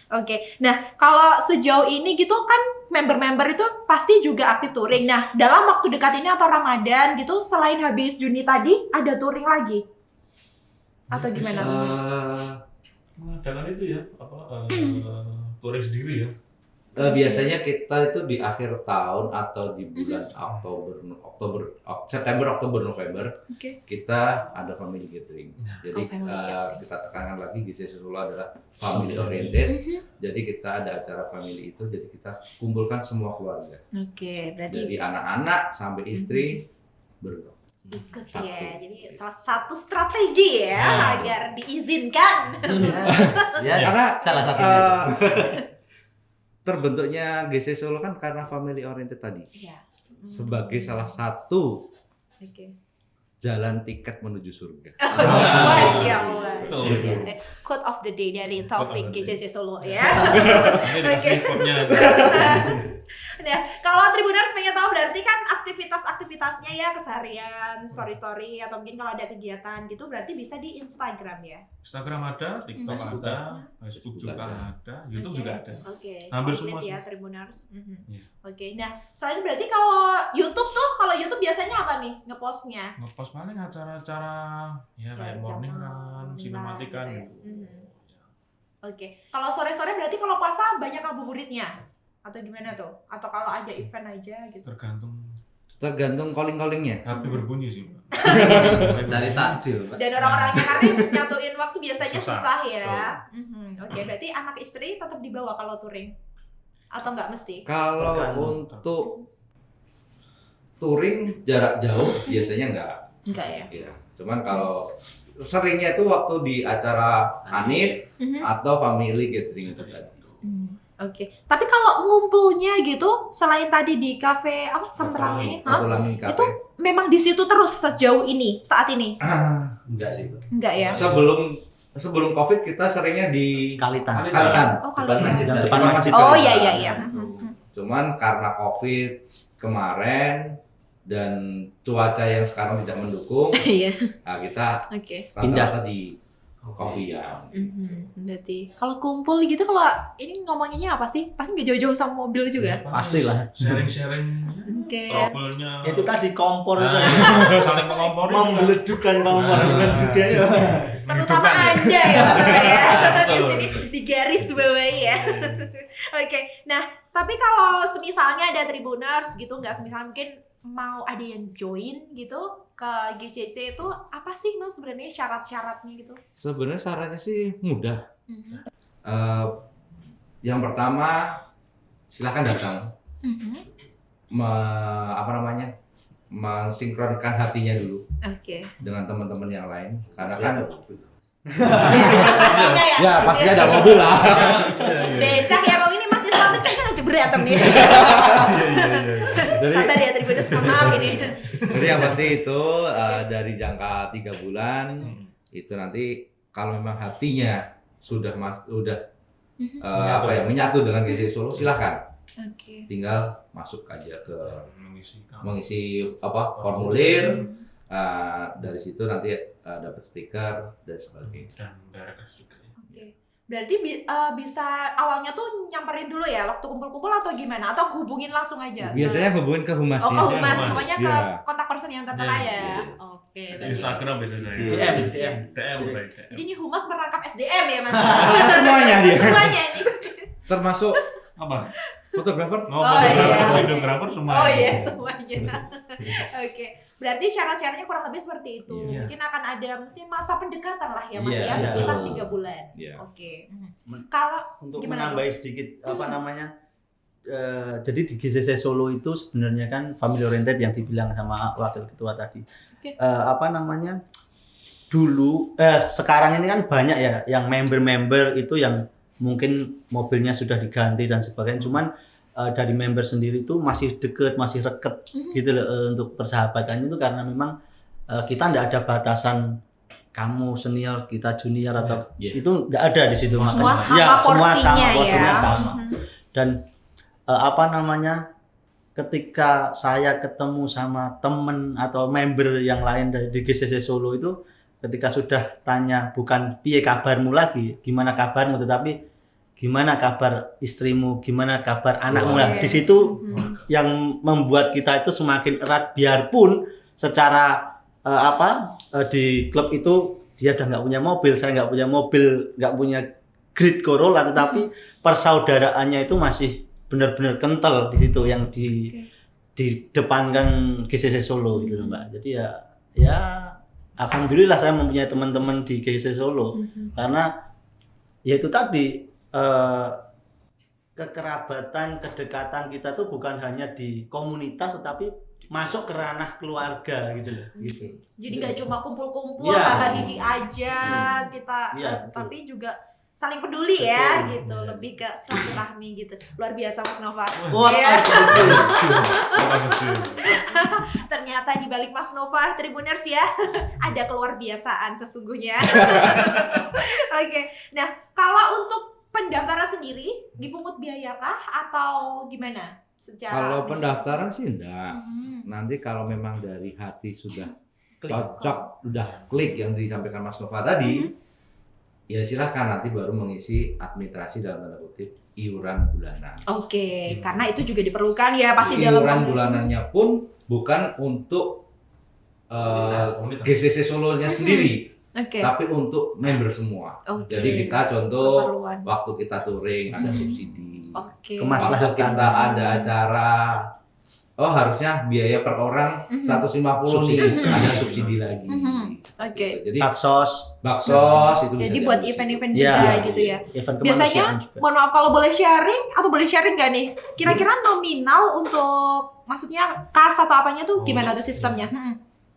Oke. Nah, kalau sejauh ini gitu kan member-member itu pasti juga aktif touring. Nah, dalam waktu dekat ini atau Ramadan gitu, selain habis Juni tadi, ada touring lagi? Atau gimana? Dengan itu ya, touring sendiri ya. Biasanya kita itu di akhir tahun atau di bulan September, Oktober, November Oke. kita ada family gathering. Jadi Oh, family gathering. kita tekankan lagi GCC Solo adalah family oriented. Jadi kita ada acara family itu, jadi kita kumpulkan semua keluarga. Oke, berarti Dari anak-anak sampai istri berdua. ikut Satu. ya. Jadi salah satu strategi ya Nah. agar diizinkan. Ya, Karena salah satunya. terbentuknya GC Solo kan karena family oriented tadi. Iya. Sebagai salah satu Oke. jalan tiket menuju surga. Masya Allah. Betul. Iya. Quote of the day dari Taufik Quote of the GCC Solo ya. Ini dikasih code-nya. Nah, kalau Tribuners pengen tahu berarti kan aktivitas-aktivitasnya ya keseharian, story-story atau mungkin kalau ada kegiatan gitu berarti bisa di Instagram ya. Instagram ada, TikTok Facebook ada, Facebook juga ada, YouTube juga ada. Oke. Hampir Komplit semua ya sih. Tribuners. Iya. Oke. Nah, selain berarti kalau YouTube biasanya apa nih ngepostnya? Ngepost paling acara-acara ya kayak morning run, sinematik kan gitu ya. gitu. Oke. Kalau sore-sore berarti kalau puasa banyak ngabuburitnya atau gimana tuh? Atau kalau ada event aja gitu? Tergantung calling-callingnya. HP berbunyi sih, Mbak. Cari takjil, Pak. Dan orang-orangnya karena nyatuin waktu biasanya Susah. susah ya. Oke, berarti anak istri tetap dibawa kalau touring atau nggak mesti? Kalau Tergantung. untuk touring jarak jauh biasanya enggak. Enggak ya. Ya. Cuman kalau seringnya itu waktu di acara Hanif atau family gathering itu tadi. Oke. Tapi kalau ngumpulnya gitu selain tadi di kafe apa Semperangi, Satu lagi kafe. itu memang di situ terus sejauh ini saat ini? Enggak sih, Pak. Enggak ya? Sebelum Covid kita seringnya di Kalitan. Kalitan. Oh, Depan kalau masjid. Depan masjid. Oh iya. Cuman karena Covid kemarin dan cuaca yang sekarang tidak mendukung, Iya. nah kita Oke. rata-rata di coffee ya. Berarti kalau kumpul gitu kalau ini ngomonginnya apa sih? Pasti nggak jauh-jauh sama mobil juga. Pastilah. Sharing-sharing Oke. trouble-nya. Itu tadi kompor itu. Nah, saling mengompori. Membeledukkan kompor juga ya. Terutama Anda ya Mas ya. Di Betul. sini di garis bawahi ya. Oke. Nah, tapi kalau semisalnya ada Tribuners gitu nggak semisal mungkin mau ada yang join gitu ke GCC itu apa sih Mas sebenarnya syarat-syaratnya gitu? Sebenarnya syaratnya sih mudah. Yang pertama silahkan datang. Mensinkronkan hatinya dulu Oke. dengan teman-teman yang lain karena kan Pastinya ya. ya pasti ada mobil lah. Becak ya Bang ini masih selamat kayaknya ngajak berantem nih. Jadi, Sabar ya Tribuners, mohon maaf ini. jadi yang pasti itu dari jangka 3 bulan itu nanti kalau memang hatinya sudah menyatu dengan GC Solo silahkan Oke. tinggal masuk aja ke Mengisi mengisi formulir. Dari situ nanti dapat stiker dan sebagainya. dan beres juga. Oke. Berarti bisa awalnya tuh nyamperin dulu ya waktu kumpul-kumpul atau gimana? Atau hubungin langsung aja? Biasanya hubungin ke humas Oh, ya. ke humas, Humas. pokoknya ke Iya. kontak person yang tertera Iya, ya. iya. Oke. Di berarti- Instagram biasanya saya. DM. DM baik. Jadi ini humas merangkap SDM ya Mas? Semuanya dia. Semuanya ini. Termasuk Apa? fotografer. Oh, iya. Videografer semua. Oh iya semuanya. Oke. Berarti syarat-syaratnya kurang lebih seperti itu. Iya. Mungkin akan ada mesti masa pendekatan lah ya Mas Iya, ya, iya. sekitar 3 bulan. Iya. Oke. Kalau Untuk Gimana menambahi sedikit jadi di GCC Solo itu sebenarnya kan family oriented yang dibilang sama wakil ketua tadi. Oke. Dulu sekarang ini kan banyak ya yang member-member itu yang mungkin mobilnya sudah diganti dan sebagainya. Cuman dari member sendiri itu masih deket, masih reket gitu loh untuk persahabatannya itu karena memang kita tidak ada batasan kamu senior, kita junior atau Iya. itu tidak ada di situ. semua makanya. sama Ya, porsinya porsinya ya. sama. Dan ketika saya ketemu sama temen atau member yang lain dari di GCC Solo itu ketika sudah tanya bukan piye kabarmu lagi, gimana kabarmu, tetapi gimana kabar istrimu, gimana kabar anakmu lah. Oke. Di situ yang membuat kita itu semakin erat biarpun secara di klub itu dia udah nggak punya mobil, saya nggak punya mobil, nggak punya Grid Corolla, tetapi persaudaraannya itu masih benar-benar kental di situ yang didepankan GCC Solo gitu loh, Mbak. Jadi ya alhamdulillah saya mempunyai teman-teman di GCC Solo karena ya itu tadi kekerabatan, kedekatan kita tuh bukan hanya di komunitas tetapi masuk ke ranah keluarga gitu loh. Gitu. Jadi nggak cuma kumpul-kumpul Iya. hahaha aja kita, Iya, betul. tapi juga saling peduli ya gitu, lebih ke silaturahmi gitu. Luar biasa Mas Nova. Wah, Iya. Orang kecil. Ternyata di balik Mas Nova Tribuners ya ada keluar biasaan sesungguhnya. Oke. Nah, kalau untuk pendaftaran sendiri dipungut biaya kah atau gimana? Secara Kalau pendaftaran sih enggak. Mhm. Nanti kalau memang dari hati sudah cocok, udah klik yang disampaikan Mas Nova tadi, ya silahkan nanti baru mengisi administrasi dalam tanda kutip iuran bulanan. Oke, karena itu juga diperlukan ya pasti dalam Iuran proses. bulanannya pun bukan untuk Komunitas. GCC Solonya sendiri, Oke. tapi untuk member semua. Oke. Jadi kita contoh Keperluan. waktu kita touring ada Mhm. subsidi. Oke. Kemaslahatan. Waktu kita ada acara, oh harusnya biaya per orang 150 nih, ada subsidi lagi. Oke. Jadi Baksos, baksos itu bisa Jadi buat diambil. event-event Iya. juga gitu ya. event Biasanya, kemanusiaan juga. mohon maaf kalau boleh sharing atau boleh sharing nggak nih? Kira-kira nominal untuk maksudnya kas atau apanya tuh gimana tuh sistemnya?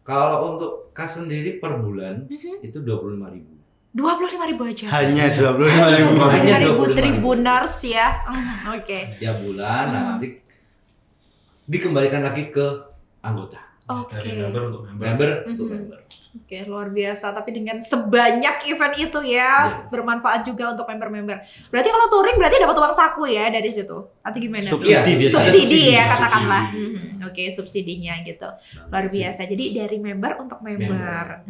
Kalau untuk kas sendiri per bulan Mhm. itu 25.000. 25.000 aja. Hanya 25.000. 25.000 Tribuners ya. Oke. Tiap bulan, nah nanti dikembalikan lagi ke anggota. Oke. Dari member untuk member. Member untuk Mhm. member. Oke, luar biasa. Tapi dengan sebanyak event itu ya, bermanfaat juga untuk member-member. Berarti kalau touring berarti dapat uang saku ya dari situ? Atau gimana? tuh? Subsidi Iya, biasanya. Subsidi ya Subsidi. katakanlah. Oke, subsidinya gitu. Luar biasa. Jadi dari member untuk member.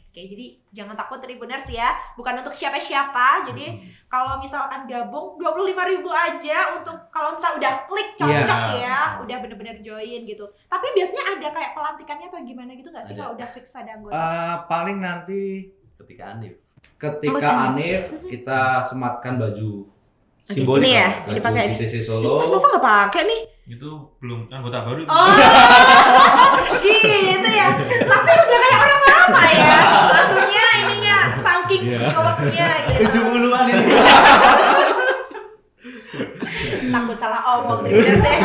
Oke, jadi jangan takut Tribuners ya. Bukan untuk siapa-siapa. Jadi kalau misalkan gabung 25.000 aja untuk kalau misal udah klik cocok Iya. ya, udah bener-bener join gitu. Tapi biasanya ada kayak pelantikannya atau gimana gitu nggak sih Ada. kalau udah fix ada anggota? Paling nanti Ketika Anif. ketika Anif kita sematkan baju Oke, ini ya, baju dipakai nih. GCC Ini Solo. Mas Nova nggak pakai nih? Itu belum anggota baru itu. Oh, gitu ya. Tapi udah kayak orang lama ya. Maksudnya ininya saking koloknya gitu. 70-an ini. Takut salah omong Tribuners ya.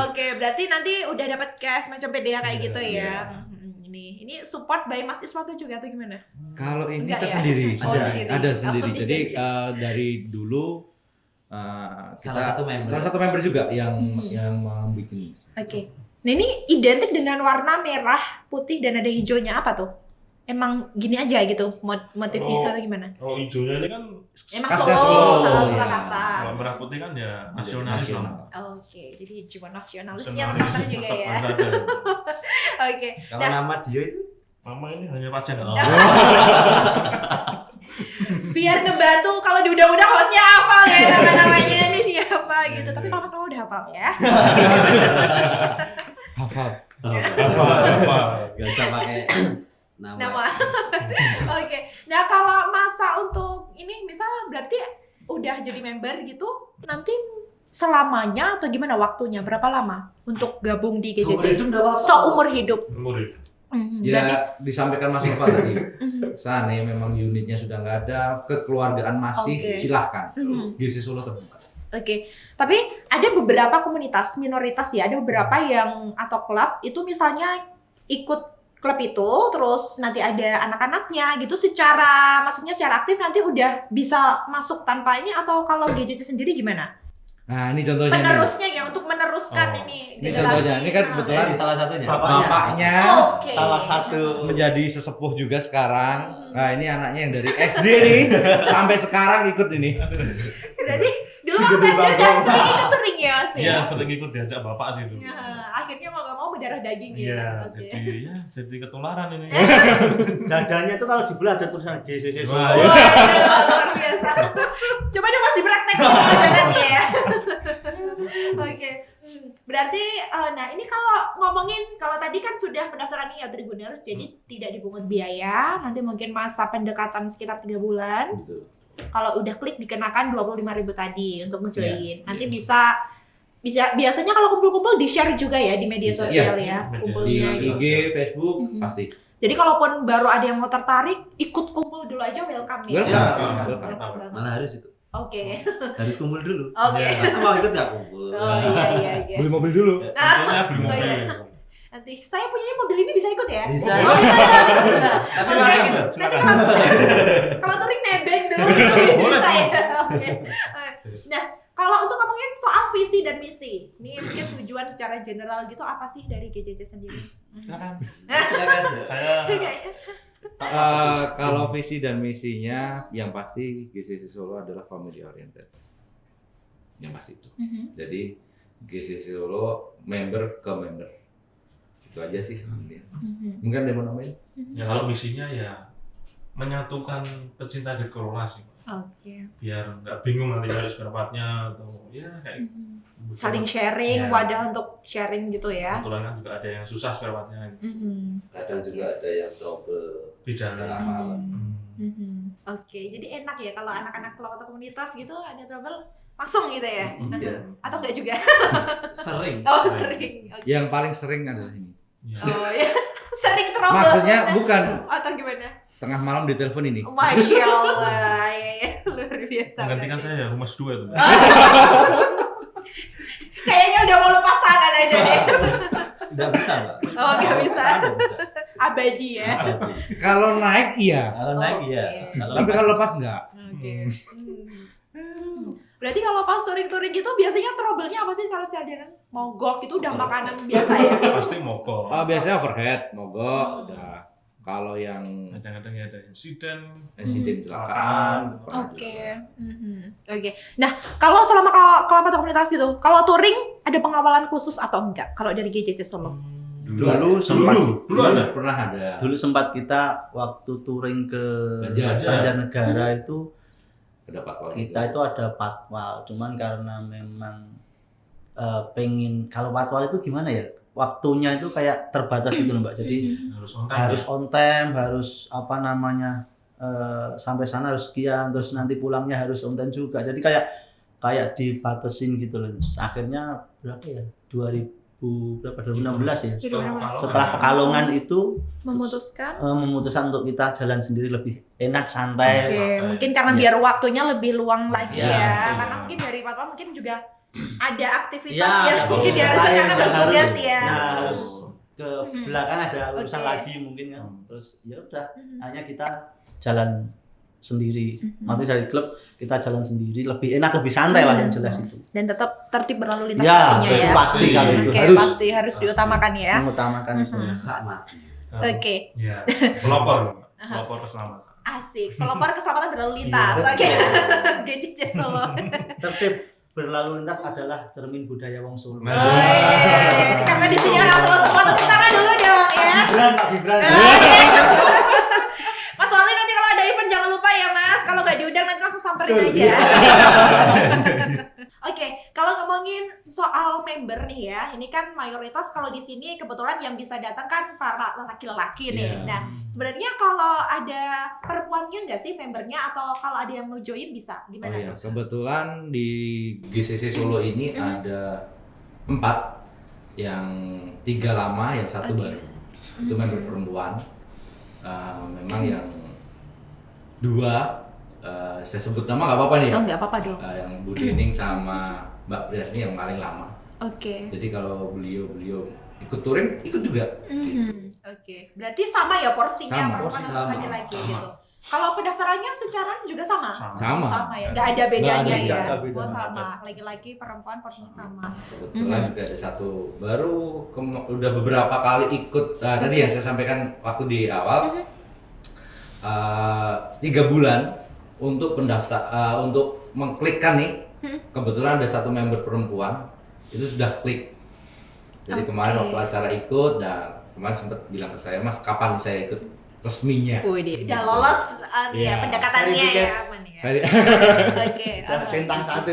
Oke. Berarti nanti udah dapat kayak semacam PDA kayak gitu ya. Ini support by Mas Iswanto juga atau gimana? Kalau ini Enggak ya? tersendiri, Oh, sendiri. ada sendiri. Oh, Jadi iya. dari dulu Salah satu member juga yang membuat ini. Oke. Nah ini identik dengan warna merah, putih, dan ada hijaunya apa tuh? Emang gini aja gitu motifnya Oh. atau gimana? Kalau hijaunya ini kan Emang Khasnya Solo, Solo, kalau ya. Surakarta. kalau merah putih kan ya nasionalis lah. Oke, jadi jiwa nasionalisnya Nasionalis. terpatah juga Tetap ya. harus ada. Oke. Kalau Nah, nama dia itu Mama ini hanya pacar. biar ngebantu kalau diundang-undang hostnya hafal ya nama-namanya ini siapa gitu. Tapi kalau Mas Mama udah hafal ya. Hafal. Apa? gak usah pakai nama. Nama. Oke. Nah, kalau masa untuk ini misal berarti udah jadi member gitu, nanti selamanya atau gimana waktunya? Berapa lama untuk gabung di Seumur GCC? hidup nggak apa-apa. Seumur hidup. Murid. Berarti Ya disampaikan Mas Nova tadi. Seandainya memang unitnya sudah nggak ada, kekeluargaan masih Oke. silahkan. Mhm. GCC Solo terbuka. Oke, tapi ada beberapa komunitas minoritas ya, ada beberapa yang atau klub itu misalnya ikut klub itu, terus nanti ada anak-anaknya gitu secara, maksudnya secara aktif nanti udah bisa masuk tanpa ini atau kalau GCC sendiri gimana? Nah ini contohnya. nih. Penerusnya ya untuk meneruskan Oh. ini Ini generasi. contohnya. Ini kan Nah. kebetulan Ini salah satunya. bapaknya Oke. Salah satu. menjadi sesepuh juga sekarang. Nah ini anaknya yang dari SD nih sampai sekarang ikut ini. Berarti dulu Si waktu gede SD udah bangkong. sering ikut touring ya Mas ya? Iya, sering ikut diajak bapak sih itu. Ya, akhirnya mau nggak mau berdarah daging ya. Iya, Oke. jadi ketularan ini. Dadanya tuh kalau dibelah ada tulisan GCC Solo. Wah, Wah, luar biasa. Coba dong Mas dipraktekin jangan ya. Oke. Berarti nah ini kalau ngomongin kalau tadi kan sudah pendaftaran ini ya Tribuners jadi tidak dipungut biaya, nanti mungkin masa pendekatan sekitar 3 bulan. Kalau udah klik dikenakan 25.000 tadi untuk ngejoin. Nanti bisa biasanya kalau kumpul-kumpul di-share juga ya di media Bisa, sosial iya. ya, Di kumpulnya. IG, Facebook Mhm. pasti. Jadi kalaupun baru ada yang mau tertarik, ikut kumpul dulu aja welcome ya. Welcome. Welcome banget. Malah harus itu. Oke. Harus kumpul dulu. Oke. Iya. Masa mau ikut nggak kumpul. Oh iya. Beli mobil dulu. Intinya belum Oh, iya. mobil. Nanti saya punya mobil ini bisa ikut ya? Bisa. Oh, bisa. Bisa. Tapi Oke. makin loh. Nanti kalau touring nebeng dulu gitu bisa ya. Oke. Nah, kalau untuk ngomongin soal visi dan misi, ini mungkin tujuan secara general gitu apa sih dari GCC sendiri? Silakan. Silakan. Saya Kalau visi dan misinya yang pasti GCC Solo adalah family oriented. Yang pasti itu. Jadi GCC Solo member ke member. Itu aja sih sebenarnya. Mungkin ada yang mau nambahin? ya kalau misinya ya menyatukan pecinta Grid Corolla sih, Oke. biar nggak bingung nanti cari spare partnya atau ya kayak Saling sharing, Ya. wadah untuk sharing gitu ya. kebetulan kan juga ada yang susah spare partnya Kadang juga ada yang trouble. di jalan. Oke, jadi enak ya kalau anak-anak kelompok atau komunitas gitu ada trouble langsung gitu ya? Iya. Atau enggak juga? Sering. Oh sering. Oke. Yang paling sering adalah ini. Ya. Oh ya, sering trouble. Maksudnya bukan Atau gimana? tengah malam ditelepon ini. Masya Allah, ya, luar biasa. Menggantikan berarti. saya Humas 2 itu. Kayaknya udah mau lepas tangan aja deh. Nggak bisa, Mbak. Oh nggak bisa. Nggak bisa. Abadi ya. Kalau naik iya, Kalau naik iya. Oke. tapi kalau lepas enggak. Oke. Berarti kalau pas touring-touring gitu biasanya trouble-nya apa sih kalau seharian? Mogok itu udah makanan biasa ya? Pasti mogok. Biasanya overhead, mogok, udah. Kalau yang Kadang-kadang ya ada insiden. insiden kecelakaan, pernah Oke. juga. Oke. Nah, kalau selama kelompok komunitas itu, kalau touring ada pengawalan khusus atau enggak? Kalau dari GCC Solo? Dulu sempat Dulu ada. Pernah ada. dulu sempat kita waktu touring ke Banjar. Banjarnegara itu Ada patwal kita itu ada patwal, cuman karena memang pengen kalau patwal itu gimana ya, waktunya itu kayak terbatas gitu loh Mbak, jadi Harus on time. harus on time, harus apa namanya sampai sana harus sekian, terus nanti pulangnya harus on time juga, jadi kayak dibatasin gitu loh. Akhirnya berapa ya, 2016 ya, setelah Pekalongan itu Memutuskan? memutuskan untuk kita jalan sendiri lebih enak, santai. Oke, santai. mungkin karena Ya. biar waktunya lebih luang lagi Ya, ya. betul. Karena mungkin dari patwal mungkin juga ada aktivitas Ya, ya. Mungkin betul. diharuskan Lain, karena dan bertugas harus- ya. Nah, harus ke belakang ada urusan Oke. lagi mungkin kan. Terus ya udah, hanya kita jalan sendiri. Nanti dari klub kita jalan sendiri, lebih enak, lebih santai lah yang jelas itu. Dan tetap tertib berlalu lintas Ya, pastinya itu ya. pasti kalau itu Oke, harus harus diutamakan ya. mengutamakan itu. Sama. Oke. Ya, pelopor. Pelopor keselamatan. Asik, pelopor keselamatan berlalu lintas. Iya. Oke. GCC Solo. Tertib berlalu lintas adalah cermin budaya wong Solo. Nah. Oh, yes. Karena di sini orang Solo semua tepuk tangan dulu dong ya. Gibran, Pak Gibran. Mas Wali nanti kalau ada event jangan lupa ya Mas. Kalau nggak diundang nanti langsung samperin Betul, aja. iya. Oke, kalau ngomongin soal member nih ya, ini kan mayoritas kalau di sini kebetulan yang bisa datang kan para laki-laki nih. Iya. Nah, sebenarnya kalau ada perempuannya nggak sih membernya atau kalau ada yang mau join bisa? Oh Gimana ya, tuh? kebetulan di GCC Solo ini ada 4, yang 3 lama, yang 1 Oke. baru. Itu member perempuan. Memang yang 2 saya sebut nama nggak apa-apa nih ya. Oh, nggak apa-apa dong. Yang Bu Dening sama Mbak Prias ini yang paling lama. Oke. Jadi kalau beliau ikut touring, ikut juga. Oke, berarti sama ya porsinya Sama, perempuan porsi sama sama. laki-laki Sama. gitu. Kalau pendaftarannya secara juga sama? Sama. Sama ya, nggak ada bedanya Nggak ada, ya, nggak ada semua beda. sama. Laki-laki, perempuan porsinya sama. Kebetulan juga ada 1 baru udah beberapa kali ikut tadi yang saya sampaikan waktu di awal. 3 bulan untuk untuk mengklikkan nih. Kebetulan ada 1 member perempuan itu sudah klik. Jadi kemarin waktu acara ikut dan kemarin sempat bilang ke saya, Mas kapan saya ikut resminya? Wih, udah lolos nih ya Iya. pendekatannya ya, Verifikat. aman ya. Tadi Oke. Udah centang satu.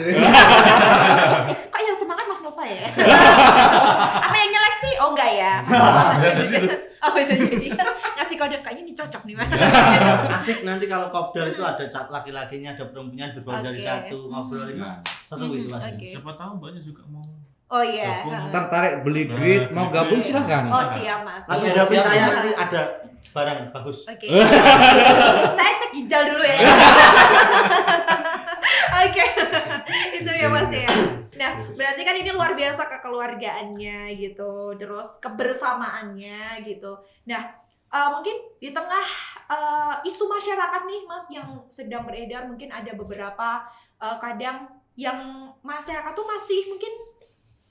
Kok yang semangat Mas Nova ya? Apa yang nyeleksi? Oh enggak ya. Oh bisa jadi. Ngasih kode kayaknya ini cocok nih Mas. Asik nanti kalau kopdar itu ada laki-lakinya, ada perempuannya berbau dari Oke. satu ngobrol itu Nah. seru itu Mas. Oke. Siapa tahu banyak juga mau. Oh iya. tertarik beli grid, mau gabung silahkan. Oh siap Mas. Langsung Iya, jawabin siap. saya nanti ada barang bagus. Oke. Saya cek ginjal dulu ya. Oke. Itu ya Mas ya. Nah, berarti kan ini luar biasa kekeluargaannya gitu, terus kebersamaannya gitu. Nah, mungkin di tengah isu masyarakat nih Mas yang sedang beredar, mungkin ada beberapa kadang yang masyarakat tuh masih mungkin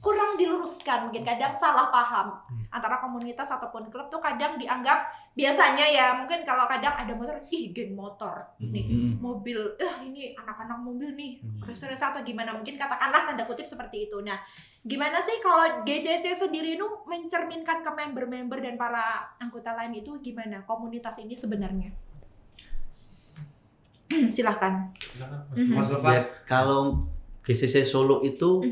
kurang diluruskan, mungkin kadang salah paham antara komunitas ataupun klub tuh kadang dianggap biasanya ya, mungkin kalau kadang ada motor, geng motor nih, mobil, ini anak-anak mobil nih, rese-rese atau gimana, mungkin katakanlah tanda kutip seperti itu. Nah, gimana sih kalau GCC sendiri itu mencerminkan ke member-member dan para anggota lain itu gimana komunitas ini sebenarnya? Silahkan. Mas Nova. Ya, kalau GCC Solo itu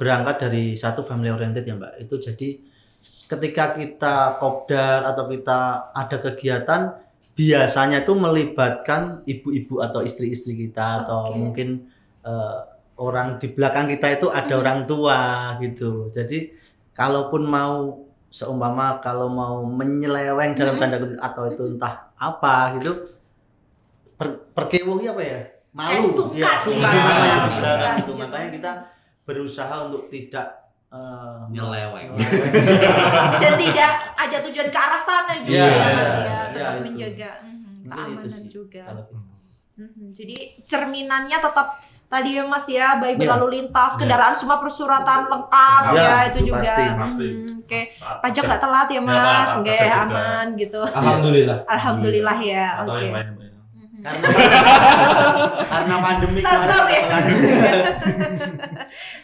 berangkat dari satu family oriented ya Mbak. Itu jadi ketika kita kopdar atau kita ada kegiatan biasanya itu melibatkan ibu-ibu atau istri-istri kita atau mungkin orang di belakang kita itu ada orang tua gitu. Jadi kalaupun mau seumpama kalau mau menyeleweng dalam tanda kutip atau itu entah apa gitu perkewuhi apa ya? Malu ya, sungkan sama yang di belakang gitu. Makanya kita berusaha untuk tidak nyeleweng dan tidak ada tujuan ke arah sana juga ya Mas ya, tetap itu. menjaga Mungkin keamanan itu sih, juga. kalau gitu. Jadi cerminannya tetap tadi ya Mas ya, baik berlalu lintas, kendaraan semua persuratan lengkap ya itu juga. pasti. Oke, pajak nggak telat ya Mas, nggak pajak juga. aman gitu. Alhamdulillah. Ya, Atau oke. yang lain Mbak, ya. Karena pandemi Tetap ya. kemarin.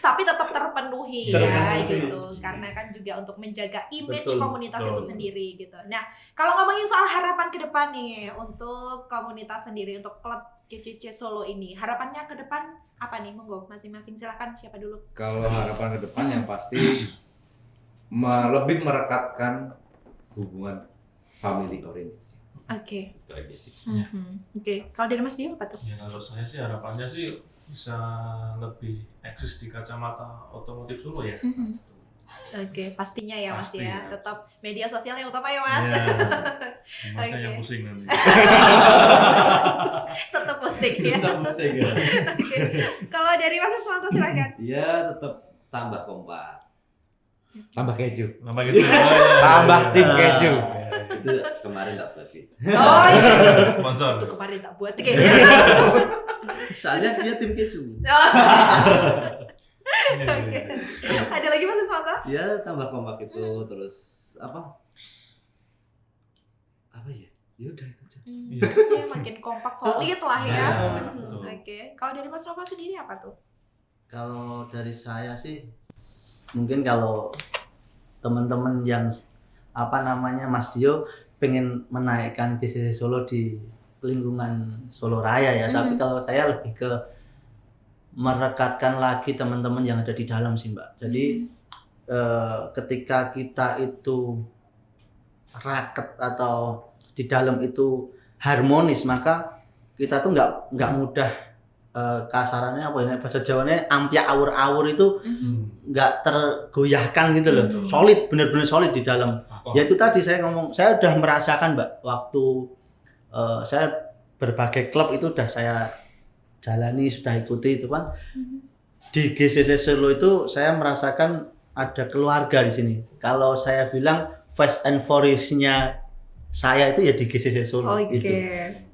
Tapi tetap terpenuhi ya Terpenuhi. gitu, karena kan juga untuk menjaga image Betul, komunitas itu betul. sendiri gitu. Nah, kalau ngomongin soal harapan ke depan nih untuk komunitas sendiri, untuk klub GCC Solo ini, harapannya ke depan apa nih? Monggo masing-masing, silakan, siapa dulu? Kalau harapan ke depan yang pasti lebih merekatkan hubungan family oriented. Oke. Itu aja sih. Oke, kalau dari Mas Dio apa tuh? Ya kalau saya sih harapannya sih bisa lebih eksis di kacamata otomotif dulu ya. Oke, pastinya ya Mas Pasti, ya. ya. Tetap media sosial yang utama ya Mas. Iya. Masnya Oke. yang pusing nanti. Tetap musik ya. ya. Oke. Kalau dari Mas Iswanto silakan. Ya tetap tambah kompak. Tambah keju. Nama gitu. Tambah tim keju. Itu kemarin tak buat gitu. Oh iya. Sponsor. Itu kemarin tak buat kayaknya. Soalnya dia tim keju. Oke. Ada lagi Mas Iswanto? Ya tambah kompak itu terus apa? Apa ya? Ya udah itu aja. Iya. Ya, makin kompak solid lah ya. Ya, Hmm, betul. Oke. Kalau dari Mas Nova sendiri apa tuh? Kalau dari saya sih mungkin kalau teman-teman yang apa namanya Mas Dio pengen menaikkan GCC Solo di lingkungan Solo Raya ya, tapi kalau saya lebih ke merekatkan lagi teman-teman yang ada di dalam sih Mbak. Jadi ketika kita itu raket atau di dalam itu harmonis, maka kita tuh nggak mudah kasarannya apa ya, bahasa Jawanya ampyak awur-awur itu nggak tergoyahkan gitu loh. Solid, bener-bener solid di dalam. Ya itu tadi saya ngomong, saya udah merasakan Mbak waktu saya berbagai klub itu udah saya jalani, sudah ikuti itu kan. Di GCC Solo itu saya merasakan ada keluarga di sini. Kalau saya bilang fast and furious-nya saya itu ya di GCC Solo itu.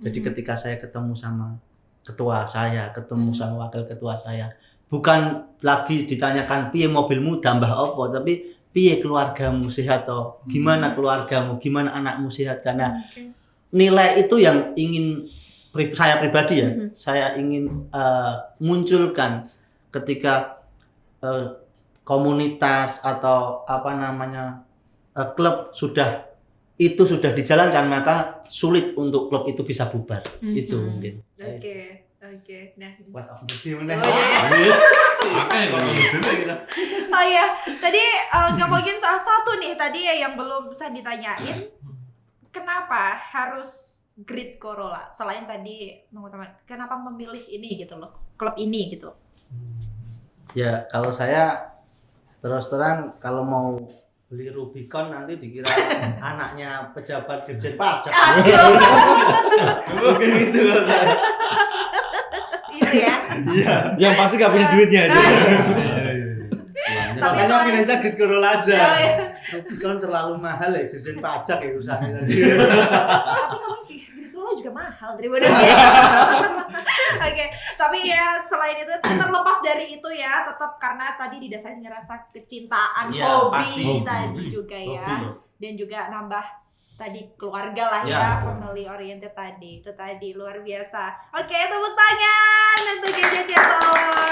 Jadi ketika saya ketemu sama ketua saya, ketemu sama wakil ketua saya, bukan lagi ditanyakan piye mobilmu tambah apa, tapi piye keluargamu sehat atau gimana keluargamu, gimana anakmu sehat. Karena nilai itu yang ingin saya pribadi ya, saya ingin munculkan ketika komunitas atau apa namanya klub sudah dijalankan, maka sulit untuk klub itu bisa bubar. Itu mungkin. Oke. Nah, What of the day meneh. Oke, kalau gitu kita. oh ya, tadi ngomongin salah satu nih tadi ya yang belum bisa ditanyain. Kenapa harus Grid Corolla? Selain tadi teman-teman, kenapa memilih ini gitu loh, klub ini gitu? Ya kalau saya terus terang kalau mau beli Rubicon nanti dikira anaknya pejabat Dirjen Pajak. Aduh. Mungkin itu kalau saya. Itu ya. Iya. Yang pasti nggak punya duitnya aja. Tapi Makanya soalnya- pindah Grid Corolla aja. Oh, iya. Tapi kan terlalu mahal ya, dirjen pajak ya urusannya tadi. Tapi kamu lo juga mahal Tribuners ya. Oke, tapi ya selain itu terlepas dari itu ya, tetap karena tadi didasari ngerasa kecintaan, Iya, hobi pasti. tadi juga ya, Hobi loh. dan juga nambah tadi keluarga lah Ya. ya, family oriented tadi, itu tadi luar biasa. Oke, tepuk tangan untuk Jeje Solo.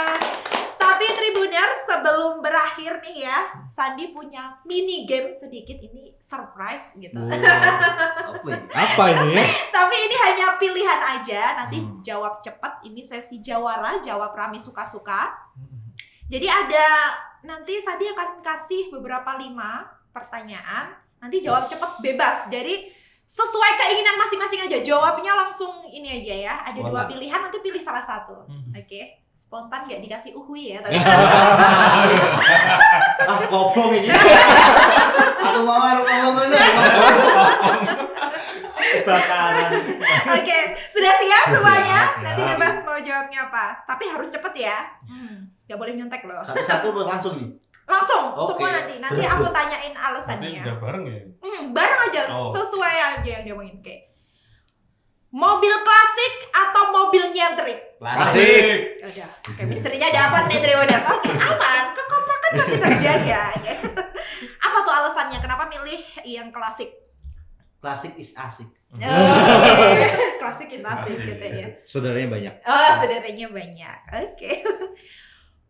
Tapi Tribuners, sebelum berakhir nih ya, Sandi punya mini game sedikit, ini surprise gitu. Apa ini? Apa ini? Tapi ini hanya pilihan aja, nanti jawab cepat. Ini sesi jawara, jawab rame suka-suka. Jadi ada, nanti Sandi akan kasih beberapa 5 pertanyaan. Nanti jawab cepat bebas. Jadi sesuai keinginan masing-masing aja. Jawabnya langsung ini aja ya. Ada 2 Spontan. pilihan, nanti pilih salah satu. Oke. Spontan gak dikasih uhui ya. Tapi Ah, kobong ini. Aku mau ngomong ini. Kebakaran. Oke, sudah siap semuanya? Siap. Nanti bebas mau jawabnya apa. Tapi harus cepet ya. Gak boleh nyontek loh. Satu-satu langsung nih. Langsung, Oke. semua nanti aku tanyain Nanti alasannya. nggak bareng ya? Bareng aja, Oh. sesuai aja yang dia omongin. Oke. Mobil klasik atau mobil nyentrik? Klasik. Udah, oke, misterinya dapat nih Tribuners. Oke, aman, kekompakan masih terjaga. Apa tuh alasannya? Kenapa milih yang klasik? Klasik is asik. Klasik is asik Klasik. gitu ya. Saudaranya banyak. Oh, saudaranya banyak. Oke.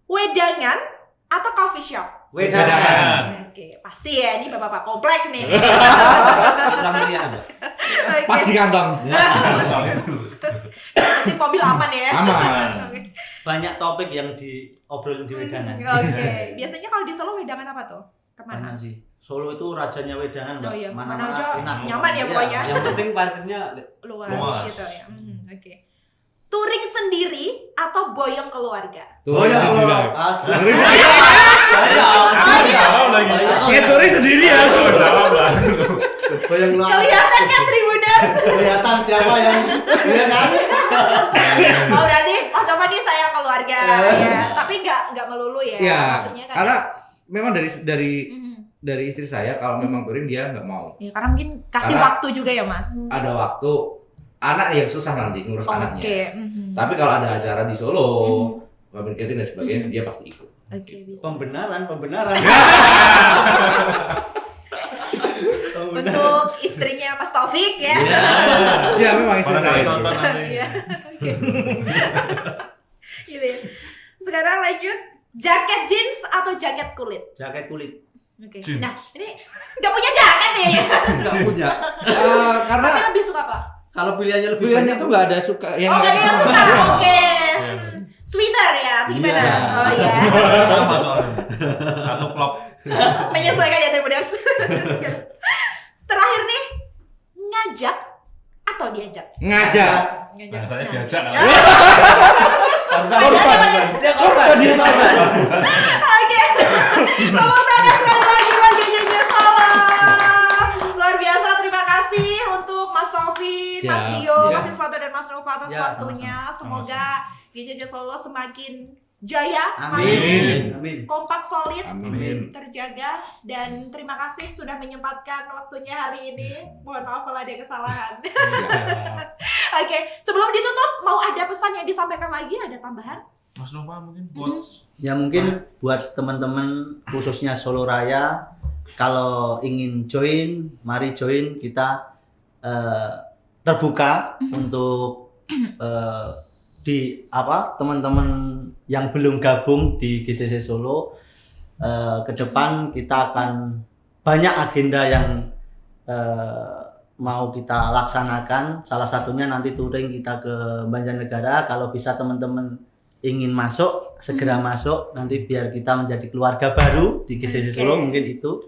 Wedangan atau coffee shop? Wedangan. Oke, pasti ya, ini bapak-bapak komplek nih. Pilihan apa? Oke. Pasti kantong. Soalnya itu. Penting mobil aman ya. Aman. Oke. Banyak topik yang diobrolin di wedangan. Oke. Biasanya kalau di Solo wedangan apa tuh? Mana Kemana? sih? Solo itu rajanya wedangan, Mbak. Oh iya, Mana mana aja enak. nyaman ya Iya. pokoknya. Yang penting parkirnya Luas Luas. gitu ya. Oke. Touring sendiri atau boyong keluarga? Tuh, Oh ya sendiri. Jawab lagi. Ngeturin sendiri ya. Jawab lah. Boyong keluar. Kelihatan kan Tribuners? Kelihatan siapa yang wedangan. Oh berarti Mas Sofan ini sayang keluarga ya. Tapi nggak melulu ya. Ya, Maksudnya kan. karena memang dari Mhm. istri saya kalau memang touring dia nggak mau. Ya, karena mungkin kasih Karena- waktu juga ya Mas. Ada waktu anak yang susah nanti ngurus anaknya. Oke. Mhm. Tapi kalau ada acara di Solo, Mhm. mobil catering dan sebagainya, dia pasti ikut. Oke, bisa. Pembenaran. Untuk istrinya Mas Taufik ya. Iya, memang istri Barangkali saya. nonton nanti. Iya. Oke. Gitu ya. Sekarang lanjut, jaket jeans atau jaket kulit? Jaket kulit. Oke. Jeans. Nah, ini nggak punya jaket ya. nggak punya. Karena Tapi lebih suka apa? Kalau pilihannya lebih pilihannya banyak tuh nggak ada suka yang Oh, nggak ada yang suka. Oke. Iya. Sweater ya, atau gimana? Iya. Oh iya. Sama soalnya. Satu klop. Menyesuaikan ya Tribuners. Terakhir nih, ngajak atau diajak? ngajak. Ngajak. Nah, saya Nah. diajak. Dia korban. Dia sama. Oke. Tepuk tangan sekali lagi buat Jeje Solo. Luar biasa, terima kasih untuk Mas Taufik, Mas Siap. Rio, Ya. Mas Iswanto dan Mas Nova atas Ya, waktunya. Semoga Jeje Solo semakin jaya, Amin. Amin. kompak, solid, Amin. terjaga, dan terima kasih sudah menyempatkan waktunya hari ini. Mohon maaf kalau ada kesalahan. Oke, sebelum ditutup mau ada pesan yang disampaikan lagi, ada tambahan? Mas Nova mungkin buat Ya mungkin buat teman-teman khususnya Solo Raya, kalau ingin join, mari join, kita terbuka untuk teman-teman yang belum gabung di GCC Solo. Ke depan kita akan banyak agenda yang mau kita laksanakan. Salah satunya nanti touring kita ke Banjarnegara. Kalau bisa teman-teman ingin masuk, segera masuk. Nanti biar kita menjadi keluarga baru di GCC Solo, mungkin itu.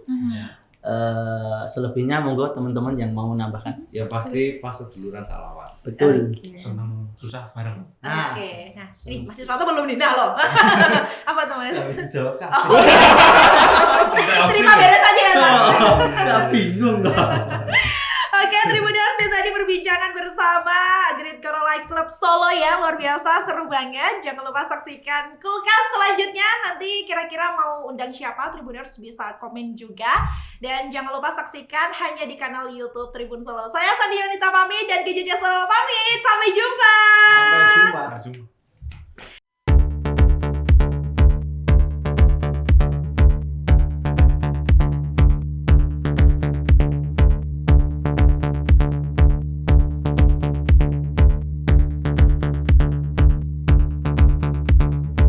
Selebihnya monggo teman-teman yang mau menambahkan. Ya pasti pas seduluran salawas. Betul. senang susah bareng. Nah, Oke, nah ini Mas Iswanto belum nih, nah loh. Apa tuh Mas? Nggak bisa dijawab kan? Terima beres aja ya Mas. Nggak bingung dong. Oke, Tribuners, itu tadi perbincangan bersama Grid Corolla Light Club Solo ya, luar biasa, seru banget. Jangan lupa saksikan Kulkas selanjutnya. Nanti kira-kira mau undang siapa, Tribuners bisa komen juga. Dan jangan lupa saksikan hanya di kanal YouTube Tribun Solo. Saya Sandy Yunita pamit dan GJJ Solo pamit. Sampai jumpa. Sampai jumpa. Jumpa.